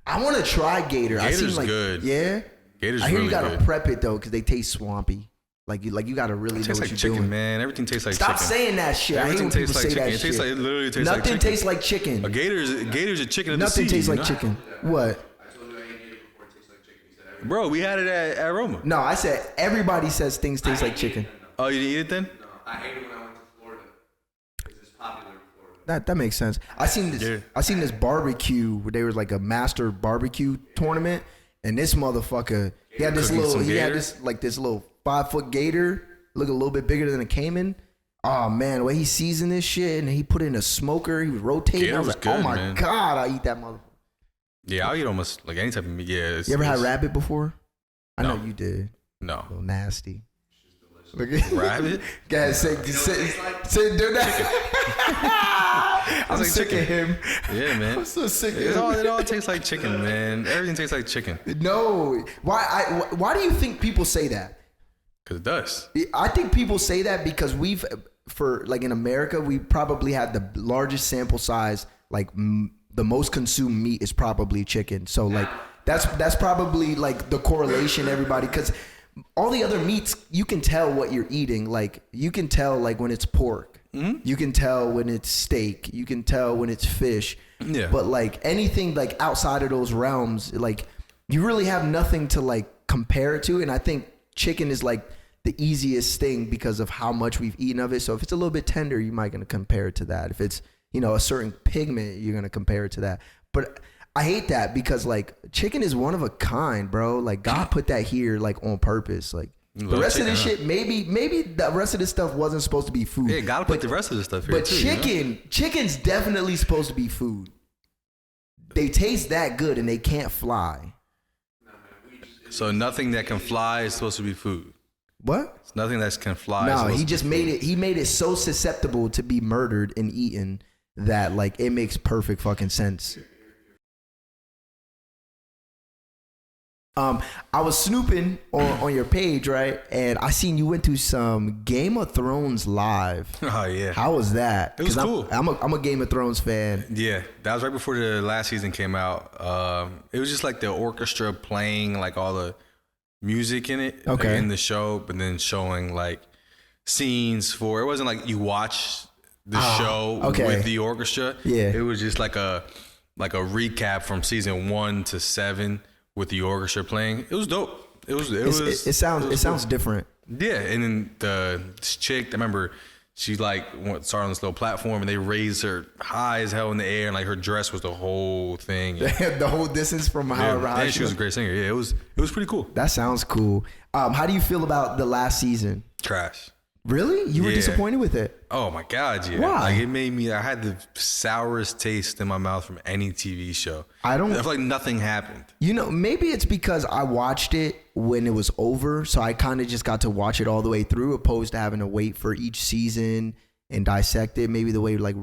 I want to try gator. I Gator's seen like, good. Yeah. Gator's I hear really you gotta good. prep it though, because they taste swampy. Like you gotta really It know tastes what like you're chicken, doing. man. Everything tastes like Stop chicken. saying that shit. Everything I hate when tastes people like say chicken. that It shit. tastes like it literally tastes like Nothing chicken. tastes like chicken. A gator's a chicken of the sea. Nothing tastes you like know? chicken. What? I told you I ain't eat it before. It tastes like chicken. He said everything. Bro, we had it at Roma. No, I said everybody says things taste like chicken. Oh, you didn't eat it then? No, I ate it when I went to Florida. Because it's popular in Florida. That makes sense. I seen this barbecue where there was like a master barbecue tournament, and this motherfucker he had this Cooking some gator? this little 5-foot gator, look a little bit bigger than a caiman. Oh man, the way he seasoned this shit and he put it in a smoker, he was rotating. Gator I was was like, good, oh my man. god, I eat that motherfucker. Yeah, I'll eat almost like any type of meat. Yeah. You ever had rabbit before? I know No. you did. No. A little nasty. Look Rabbit? Go ahead, say do that. I'm like sick chicken. of him. Yeah, man. I'm so sick of It him. all tastes like chicken, man. Everything tastes like chicken. No. Why do you think people say that? Because it does. I think people say that because in America, we probably have the largest sample size, like the most consumed meat is probably chicken. So like that's probably like the correlation, everybody, because all the other meats, you can tell what you're eating. Like you can tell like when it's pork, you can tell when it's steak, you can tell when it's fish. Yeah. But like anything like outside of those realms, like you really have nothing to like compare it to. And I think chicken is like the easiest thing because of how much we've eaten of it. So if it's a little bit tender, you might gonna compare it to that. If it's, a certain pigment, you're gonna compare it to that. But I hate that because like chicken is one of a kind, bro. Like God put that here like on purpose. Like the Love rest of this chicken, shit, maybe the rest of this stuff wasn't supposed to be food. Yeah, gotta put the rest of the stuff here But too. chicken's definitely supposed to be food. They taste that good and they can't fly. So nothing that can fly is supposed to be food. What? It's nothing that can fly. is No, supposed he to just be made food. it. He made it so susceptible to be murdered and eaten that like it makes perfect fucking sense. I was snooping on your page, right? And I seen you went to some Game of Thrones live. Oh yeah. How was that? It was 'Cause cool. I'm a Game of Thrones fan. Yeah, that was right before the last season came out. It was just like the orchestra playing like all the music in it, like, Okay. in the show, but then showing like scenes for. It wasn't like you watch the show okay. with the orchestra. Yeah. It was just like a recap from season 1 to 7 with the orchestra playing. It was dope. It It sounds cool. different. Yeah, and then this chick, I remember she like started on this little platform and they raised her high as hell in the air and like her dress was the whole thing. The whole distance from however high and she was a great singer. Yeah, it was pretty cool. That sounds cool. How do you feel about the last season? Trash. Really? You were disappointed with it? Oh my God, yeah. Why? Like it made me, I had the sourest taste in my mouth from any TV show. I feel like nothing happened. You know, maybe it's because I watched it when it was over. So I kind of just got to watch it all the way through opposed to having to wait for each season and dissect it. Maybe the way like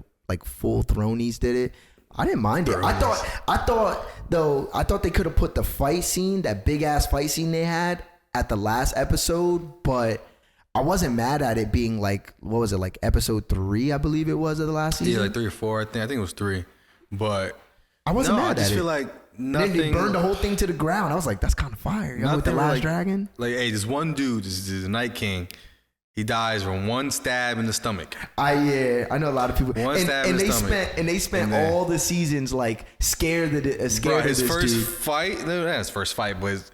Full Thronies did it. I didn't mind it. I thought they could have put the fight scene, that big ass fight scene they had at the last episode, but I wasn't mad at it being like, what was it, like episode 3, I believe it was, of the last season? Yeah, like 3 or 4, I think it was 3. But I wasn't mad at it. I just feel like nothing. They burned the whole thing to the ground. I was like, that's kind of fire. You know, with the last dragon. Like, hey, this one dude, this is the Night King. He dies from one stab in the stomach. I know a lot of people. Stab in the stomach. They spent all the seasons like scared of this his first dude. fight, no, not his first fight, but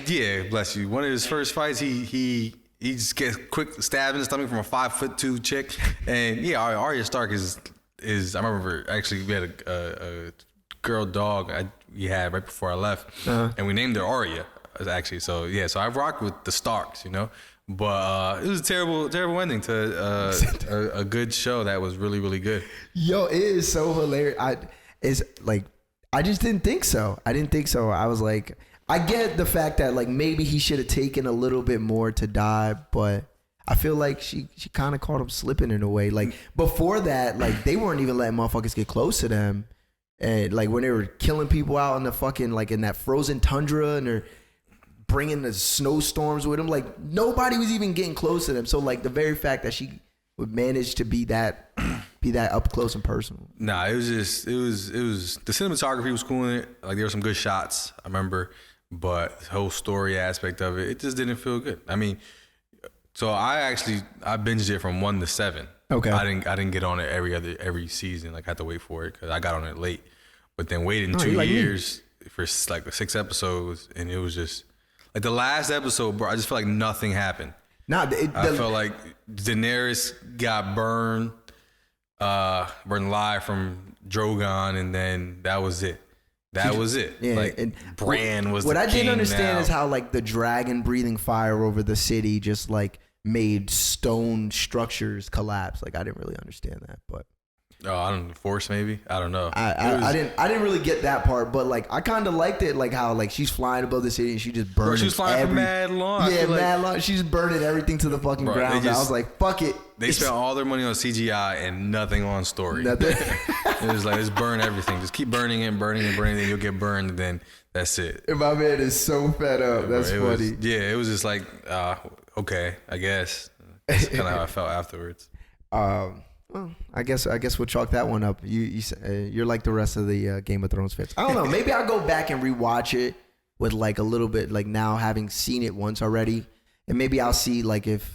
yeah, bless you. One of his first fights, he just gets quick stab in the stomach from a 5'2" chick, and yeah, Arya Stark is. I remember actually we had a girl dog we had right before I left, and we named her Arya actually. So yeah, so I've rocked with the Starks, you know, but it was a terrible ending to a good show that was really really good. Yo, it is so hilarious. I just didn't think so. I was like, I get the fact that like maybe he should have taken a little bit more to die, but I feel like she kind of caught him slipping in a way. Like before that, like they weren't even letting motherfuckers get close to them, and like when they were killing people out in the fucking like in that frozen tundra, and they're bringing the snowstorms with them, like nobody was even getting close to them. So like the very fact that she would manage to be that up close and personal. Nah, it was the cinematography was cool in it. Like there were some good shots, I remember. But the whole story aspect of it just didn't feel good. I mean, so I binged it from 1 to 7. Okay. I didn't get on it every season. Like I had to wait for it because I got on it late. But then waiting 2 years for like 6 episodes, and it was just like the last episode, bro. I just felt like nothing happened. I felt like Daenerys got burned live from Drogon, and then that was it. That was it. Yeah, like and Bran was. What the I didn't understand now. is how like the dragon breathing fire over the city just like made stone structures collapse. Like I didn't really understand that, but I don't know, Force maybe. I don't know. I didn't really get that part, but like I kind of liked it, like how like she's flying above the city and she just burning. Bro, she was flying for mad long. Yeah, mad long. She's burning everything to the fucking ground. I was like, fuck it. They spent all their money on CGI and nothing on story. Nothing. It was like, just burn everything. Just keep burning it, then you'll get burned, and then that's it. And my man is so fed up. That's funny. It was just like, okay, I guess. That's kind of how I felt afterwards. Well, I guess we'll chalk that one up. You're like the rest of the Game of Thrones fans. I don't know. Maybe I'll go back and rewatch it with like a little bit, like now having seen it once already, and maybe I'll see like if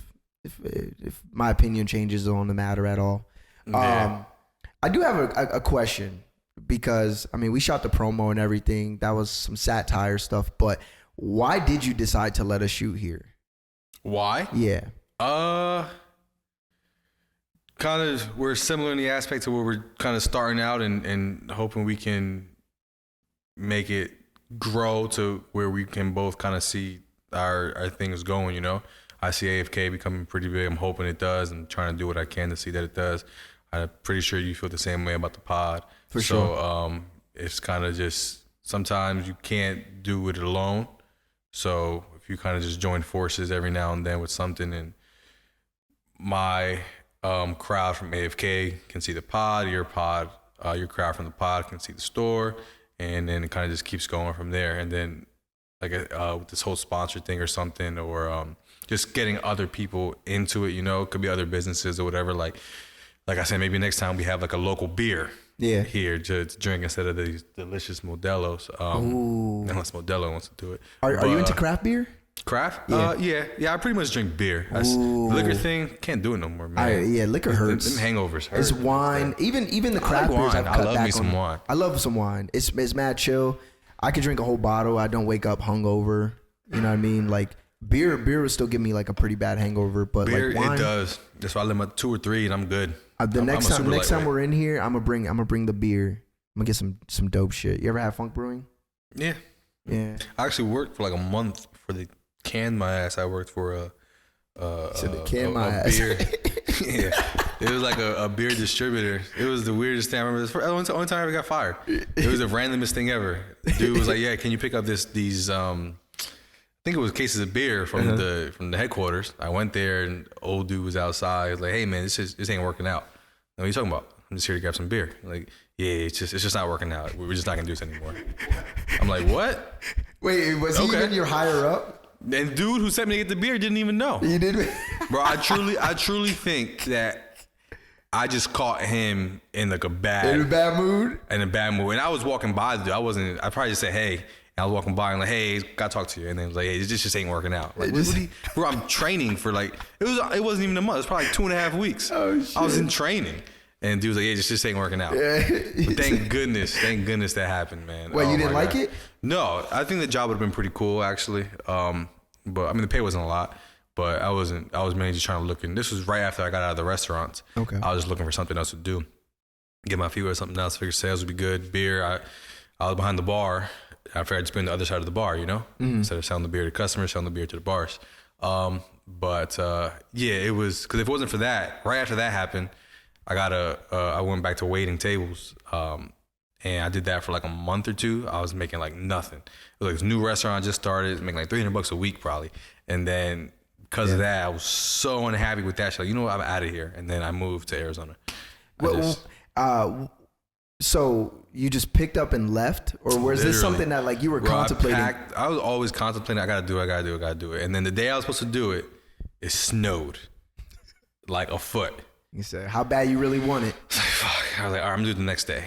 my opinion changes on the matter at all. Yeah. I do have a question because I mean we shot the promo and everything. That was some satire stuff, but why did you decide to let us shoot here? Why? Yeah. Kind of, we're similar in the aspect of where we're kind of starting out and hoping we can make it grow to where we can both kind of see our things going, you know? I see AFK becoming pretty big. I'm hoping it does and trying to do what I can to see that it does. I'm pretty sure you feel the same way about the pod. For sure. So it's kind of just, sometimes you can't do it alone. So if you kind of just join forces every now and then with something, and my crowd from AFK can see the pod, your crowd from the pod can see the store, and then it kind of just keeps going from there. And then like with this whole sponsor thing or something, or just getting other people into it, you know, it could be other businesses or whatever. Like I said, maybe next time we have like a local beer here to drink instead of these delicious Modelos. Unless Modelo wants to do it. Are you into craft beer? Craft? Yeah. Yeah, I pretty much drink beer. The liquor thing, can't do it no more, man. Liquor hurts. Them hangovers hurt. It's wine. Even the craft beers I've cut I love back me some on. wine. I love some wine. It's mad chill. I could drink a whole bottle. I don't wake up hungover. You know what I mean? Like Beer will still give me like a pretty bad hangover, but Beer, like wine, it does. That's why I limit 2 or 3 and I'm good. Next I'm a super time lightweight. we're in here, I'm gonna bring the beer. I'm gonna get some dope shit. You ever have Funk Brewing? Yeah. Yeah. I actually worked for like a month for the Can My Ass. I worked for a beer. Yeah. It was like a beer distributor. It was the weirdest thing. I remember this. The only time I ever got fired. It was the randomest thing ever. Dude was like, "Yeah, can you pick up these I think it was cases of beer from the headquarters." I went there and old dude was outside. He was like, "Hey man, this ain't working out." "What are you talking about?" "I'm just here to grab some beer." Like, "Yeah, it's just not working out. We're just not gonna do this anymore." I'm like, "What?" Wait, was he even your higher up? And dude who sent me to get the beer didn't even know. You did, Bro. I truly think that I just caught him in like a bad mood. And I was walking by the dude. I probably just said, "Hey." And I was walking by and like, "Hey, gotta talk to you." And then it was like, "Hey, this just ain't working out." Like, bro, I'm training for like, it wasn't even a month. It was probably like 2.5 weeks. Oh, shit. I was in training. And dude was like, "Yeah, this just ain't working out." Yeah. But thank goodness that happened, man. Wait, you didn't like it? No, I think the job would have been pretty cool actually. But I mean, the pay wasn't a lot. But I was mainly just trying to look. And this was right after I got out of the restaurants. Okay. I was just looking for something else to do, get my feet wet, something else. Figured sales would be good. Beer. I was behind the bar. I figured I'd just be on the other side of the bar, you know, instead of selling the beer to customers, selling the beer to the bars. Yeah, it was because if it wasn't for that, right after that happened, I went back to waiting tables. And I did that for like a month or two. I was making like nothing. It was like this new restaurant I just started, making like $300 a week probably. And then because of that, I was so unhappy with that shit. Like, you know what? I'm out of here. And then I moved to Arizona. So you just picked up and left, or was this something that like you were contemplating? I was always contemplating. I gotta do it. And then the day I was supposed to do it, it snowed like a foot. You said, "How bad you really want it?" Fuck. I was like, "All right, I'm gonna do it the next day."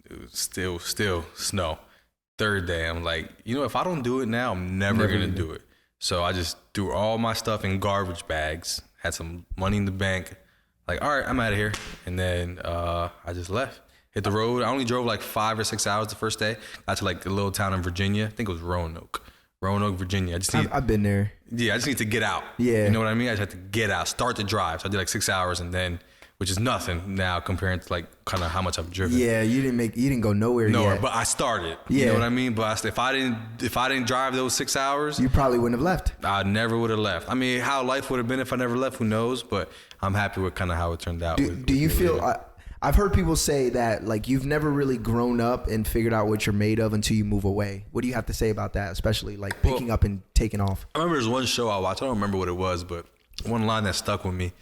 It was still snow. Third day, I'm like, you know, if I don't do it now, I'm never gonna do it. So I just threw all my stuff in garbage bags, had some money in the bank, like, all right, I'm out of here. And then I just left. Hit the road. I only drove like 5 or 6 hours the first day. Got to like a little town in Virginia. I think it was Roanoke, Virginia. I've been there. Yeah, I just need to get out. Yeah. You know what I mean? I just had to get out, start the drive. So I did like 6 hours and then, which is nothing now comparing to like kind of how much I've driven. Yeah, you didn't go nowhere yet. But I started. Yeah. You know what I mean? But if I didn't drive those 6 hours, you probably wouldn't have left. I never would have left. I mean, how life would have been if I never left, who knows? But I'm happy with kind of how it turned out. Do you feel? I've heard people say that like you've never really grown up and figured out what you're made of until you move away. What do you have to say about that, especially like picking up and taking off? I remember there's one show I watched. I don't remember what it was, but one line that stuck with me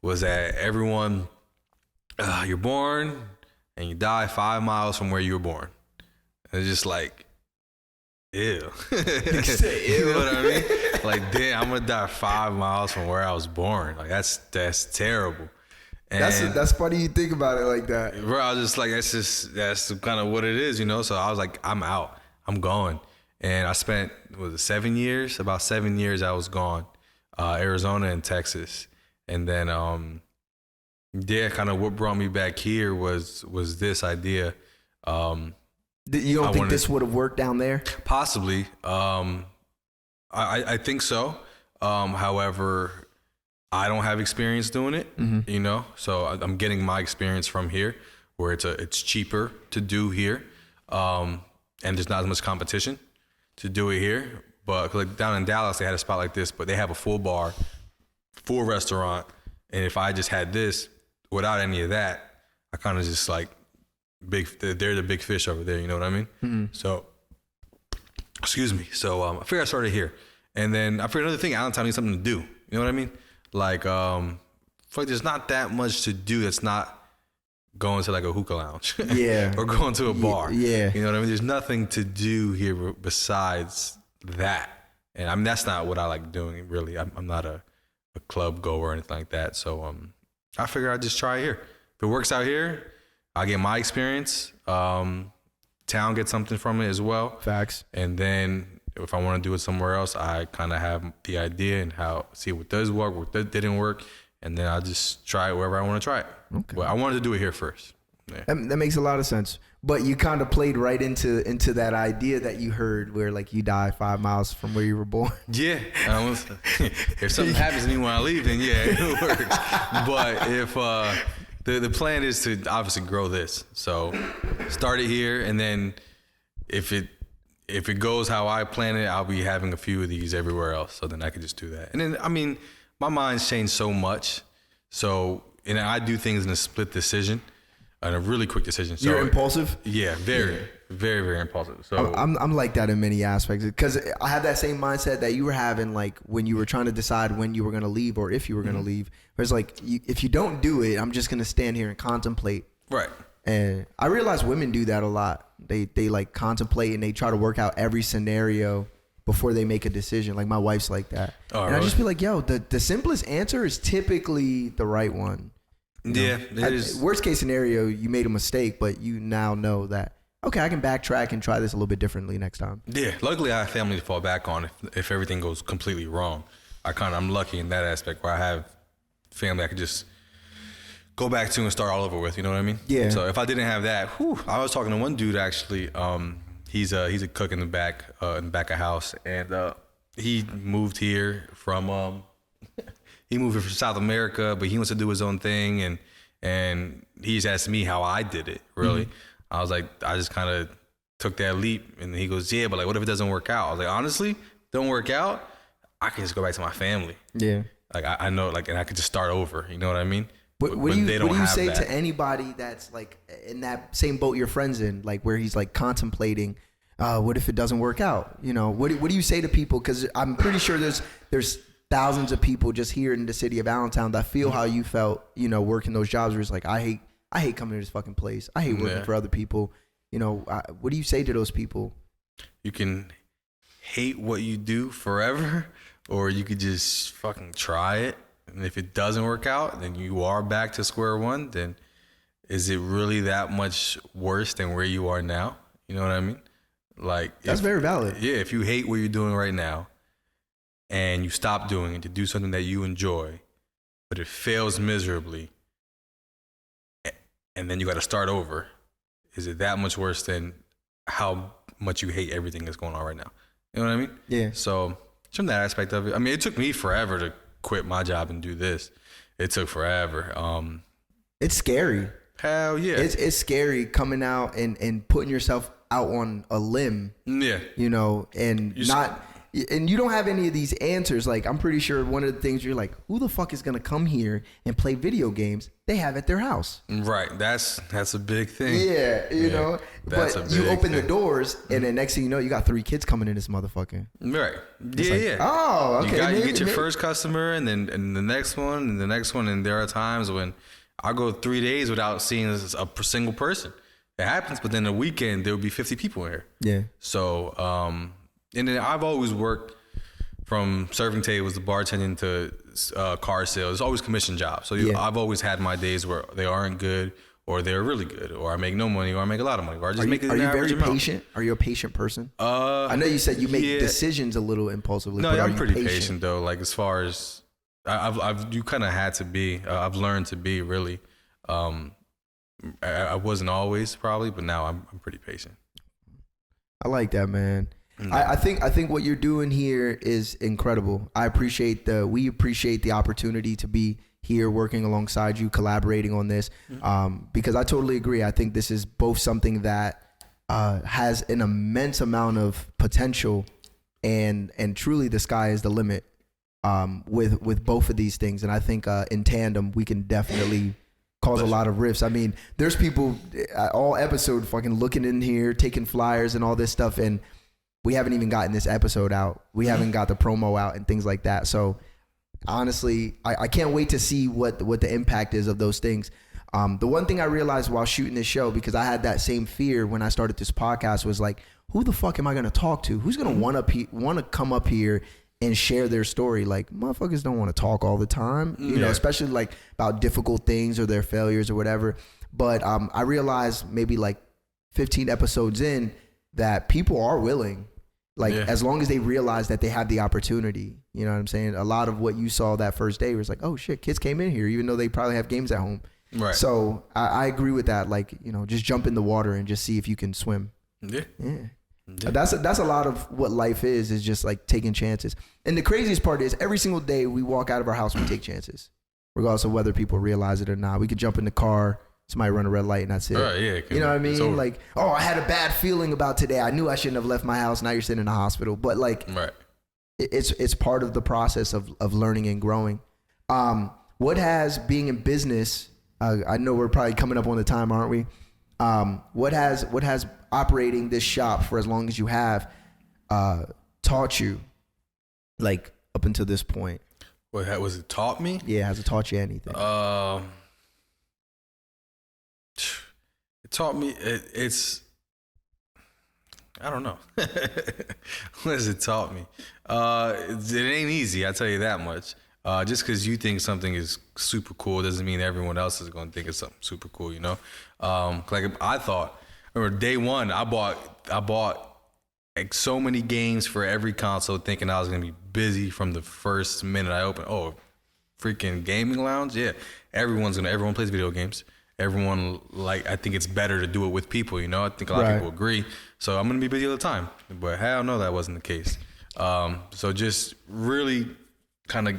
was that everyone, you're born and you die 5 miles from where you were born. And it's just like, ew. You know what I mean? Like, damn, I'm gonna die 5 miles from where I was born. Like that's terrible. And That's funny you think about it like that. Bro, I was just like, that's kind of what it is, you know? So I was like, I'm out. I'm going. And I spent, about 7 years I was gone. Arizona and Texas. And then, kind of what brought me back here was this idea. You don't think this would have worked down there? Possibly. I think so. However, I don't have experience doing it, you know, so I'm getting my experience from here, where it's cheaper to do here, and there's not as much competition to do it here. But like down in Dallas, they had a spot like this, but they have a full bar, full restaurant, and if I just had this without any of that, I kind of just like they're the big fish over there, you know what I mean? Mm-hmm. So, excuse me. So I figured I started here, and then I figured another thing, Allentown needs something to do. You know what I mean? Like, there's not that much to do that's not going to like a hookah lounge. Yeah. Or going to a bar. Yeah. You know what I mean? There's nothing to do here besides that. And I mean, that's not what I like doing, really. I'm not a club goer or anything like that. So I figure I'd just try here. If it works out here, I'll get my experience. Town gets something from it as well. Facts. And then if I want to do it somewhere else, I kind of have the idea and see what does work, what didn't work, and then I'll just try it wherever I want to try it. Okay. But I wanted to do it here first. That makes a lot of sense. But you kind of played right into that idea that you heard where like you die 5 miles from where you were born. Yeah. If something happens to me when I leave, then yeah, it works. But if the plan is to obviously grow this. So start it here, and then if it goes how I plan it, I'll be having a few of these everywhere else. So then I can just do that. And then, I mean, my mind's changed so much. So, and I do things in a split decision. And a really quick decision. So, You're impulsive? Yeah, very, very impulsive. So I'm like that in many aspects because I had that same mindset that you were having like when you were trying to decide when you were going to leave or if you were going to leave. Whereas like if you don't do it, I'm just going to stand here and contemplate. Right. And I realize women do that a lot. They like contemplate and they try to work out every scenario before they make a decision. Like my wife's like that. Oh, and really? I just be like, yo, the simplest answer is typically the right one. Yeah, it is. Worst case scenario, you made a mistake, but you now know that, okay, I can backtrack and try this a little bit differently next time. Yeah, luckily I have family to fall back on if everything goes completely wrong. I'm lucky in that aspect where I have family I could just go back to and start all over with. You know what I mean? Yeah. So if I didn't have that, I was talking to one dude actually. He's a cook in the back of house, and he moved here from South America, but he wants to do his own thing, and he just asked me how I did it. Really, I was like, I just kind of took that leap, and he goes, yeah, but like, what if it doesn't work out? I was like, honestly, don't work out, I can just go back to my family. Yeah. Like I know, like, and I could just start over. You know what I mean? What do you say that. to anybody that's like in that same boat your friend's in, like where he's like contemplating, what if it doesn't work out? You know, what do you say to people? Because I'm pretty sure there's thousands of people just here in the city of Allentown that feel how you felt, you know, working those jobs where it's like, I hate coming to this fucking place. I hate working for other people. You know, what do you say to those people? You can hate what you do forever, or you could just fucking try it. And if it doesn't work out, then you are back to square one. Then is it really that much worse than where you are now? You know what I mean? Like, that's very valid. Yeah, if you hate what you're doing right now and you stop doing it to do something that you enjoy, but it fails miserably, and then you got to start over, is it that much worse than how much you hate everything that's going on right now? You know what I mean? Yeah. So from that aspect of it, I mean, it took me forever to quit my job and do this. It took forever. It's scary. Hell yeah. It's scary coming out and putting yourself out on a limb. Yeah. You know, and you don't have any of these answers. Like, I'm pretty sure one of the things you're like, who the fuck is going to come here and play video games they have at their house? Right. That's a big thing. Yeah. You know, but you open the doors and then next thing you know, you got 3 kids coming in this motherfucker. Right. It's like, oh, okay. You get your first customer and then the next one and the next one. And there are times when I go 3 days without seeing a single person. It happens, but then the weekend there will be 50 people in here. Yeah. So, and then I've always worked from serving tables to bartending to car sales. It's always commission jobs. So I've always had my days where they aren't good or they're really good, or I make no money, or I make a lot of money, or I just make an average amount. Are you very patient? Are you a patient person? I know you said you make decisions a little impulsively. No, but I'm pretty patient though. Like as far as you kind of had to be. I've learned to be really. I wasn't always probably, but now I'm pretty patient. I like that, man. I think what you're doing here is incredible. We appreciate the opportunity to be here working alongside you, collaborating on this. Because I totally agree. I think this is both something that has an immense amount of potential and truly the sky is the limit with both of these things. And I think in tandem, we can definitely cause a lot of rifts. I mean, there's people all episode fucking looking in here, taking flyers and all this stuff. And we haven't even gotten this episode out. We haven't got the promo out and things like that. So honestly, I can't wait to see what the impact is of those things. The one thing I realized while shooting this show, because I had that same fear when I started this podcast, was like, who the fuck am I going to talk to? Who's going to want to come up here and share their story? Like, motherfuckers don't want to talk all the time, you know, especially like about difficult things or their failures or whatever. But I realized maybe like 15 episodes in that people are willing. Like, as long as they realize that they have the opportunity, you know what I'm saying? A lot of what you saw that first day was like, oh shit, kids came in here, even though they probably have games at home. Right. So I agree with that. Like, you know, just jump in the water and just see if you can swim. Yeah. Yeah. That's a lot of what life is just like taking chances. And the craziest part is every single day we walk out of our house, we take chances, regardless of whether people realize it or not. We could jump in the car, somebody run a red light, and that's it. Right, yeah. You know what I mean? Like, oh, I had a bad feeling about today. I knew I shouldn't have left my house. Now you're sitting in the hospital. But like, right. It's part of the process of learning and growing. What has being in business? I know we're probably coming up on the time, aren't we? What has operating this shop for as long as you have taught you, like up until this point? What was it taught me? Yeah, has it taught you anything? It taught me. It's. I don't know. What has it taught me? It ain't easy. I tell you that much. Just because you think something is super cool doesn't mean everyone else is going to think it's something super cool, you know? Like I thought, remember day one, I bought like so many games for every console thinking I was going to be busy from the first minute I opened. Oh, freaking gaming lounge? Yeah. Everyone plays video games. Everyone, like, I think it's better to do it with people, you know? I think a lot of people agree. So I'm going to be busy all the time. But hell no, that wasn't the case. So just really kind of,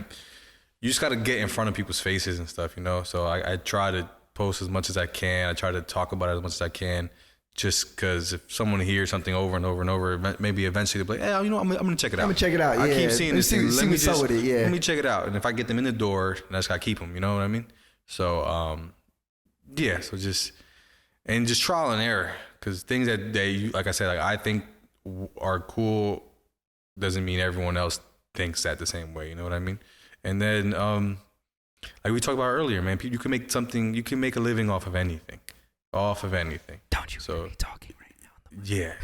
you just got to get in front of people's faces and stuff, you know? So I try to post as much as I can. I try to talk about it as much as I can, just because if someone hears something over and over and over, maybe eventually they'll be like, hey, you know, I'm going to check it out. I'm going to check it out, I keep seeing this thing. Let me check it out. And if I get them in the door, I just got to keep them, you know what I mean? So, yeah, so just trial and error, because things that they, like I said, like I think are cool doesn't mean everyone else thinks that the same way, you know what I mean? And then, like we talked about earlier, man, you can make a living off of anything. Don't you hear me talking right now? Yeah.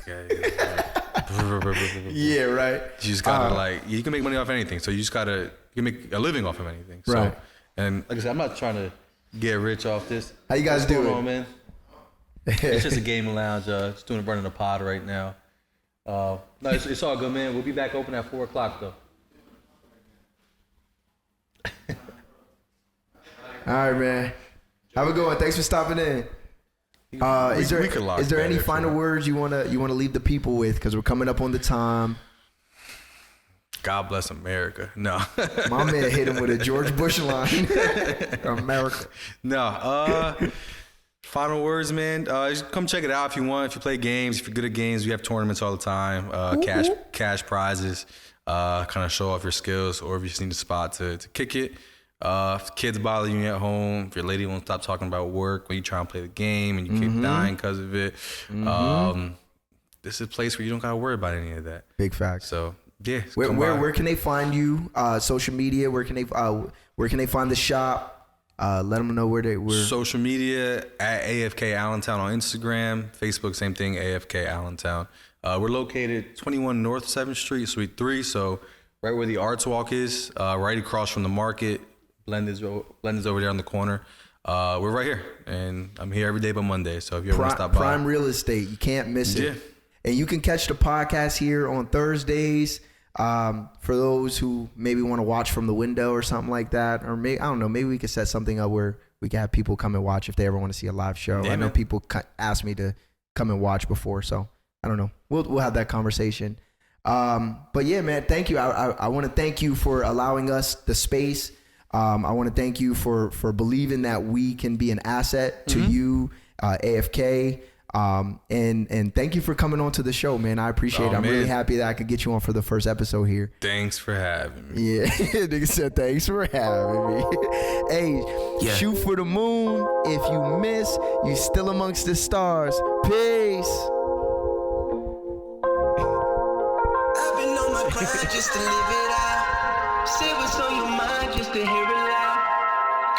Yeah, right. You just gotta you can make money off anything. So you can make a living off of anything. So, right. And like I said, I'm not trying to get rich off this. How you guys doing? What's going on, man? It's just a gaming lounge. Just running a pod right now. No, it's all good, man. We'll be back open at 4:00 though. All right, man. Have a good one. Thanks for stopping in. Is there any final words you wanna leave the people with? Because we're coming up on the time. God bless America. No. My man hit him with a George Bush line. America. No. Final words, man. Just come check it out if you want. If you play games, if you're good at games, we have tournaments all the time. Cash prizes. Kind of show off your skills, or if you just need a spot to kick it. If kids bother you at home, if your lady won't stop talking about work when you try and play the game and you keep dying because of it, this is a place where you don't gotta worry about any of that. Big fact. So yeah. Where can they find you? Social media. Where can they find the shop? Let them know where they were. Social media at AFK Allentown on Instagram, Facebook, same thing, AFK Allentown. We're located 21 North 7th Street, Suite 3. So right where the Arts Walk is, right across from the market. Blended's over there on the corner. We're right here, and I'm here every day but Monday. So if you ever want to stop by, Prime Real Estate, you can't miss it. Yeah. And you can catch the podcast here on Thursdays. For those who maybe want to watch from the window or something like that, or maybe I don't know, maybe we could set something up where we can have people come and watch if they ever want to see a live show. Yeah, I know people ask me to come and watch before, so I don't know. We'll have that conversation. But yeah, man, thank you. I want to thank you for allowing us the space. I want to thank you for believing that we can be an asset to you, AFK. And thank you for coming on to the show, man. I appreciate it. I'm really happy that I could get you on for the first episode here. Thanks for having me. Yeah, nigga said thanks for having me. Hey, shoot for the moon. If you miss, you still amongst the stars. Peace. I've been on my grind just to live it out. Say what's on your mind just to hear it loud.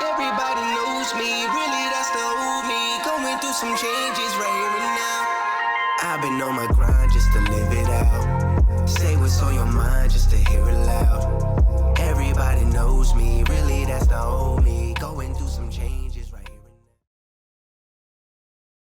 Everybody knows me, really that's the old me. Going through some changes right here and now. I've been on my grind just to live it out. Say what's on your mind just to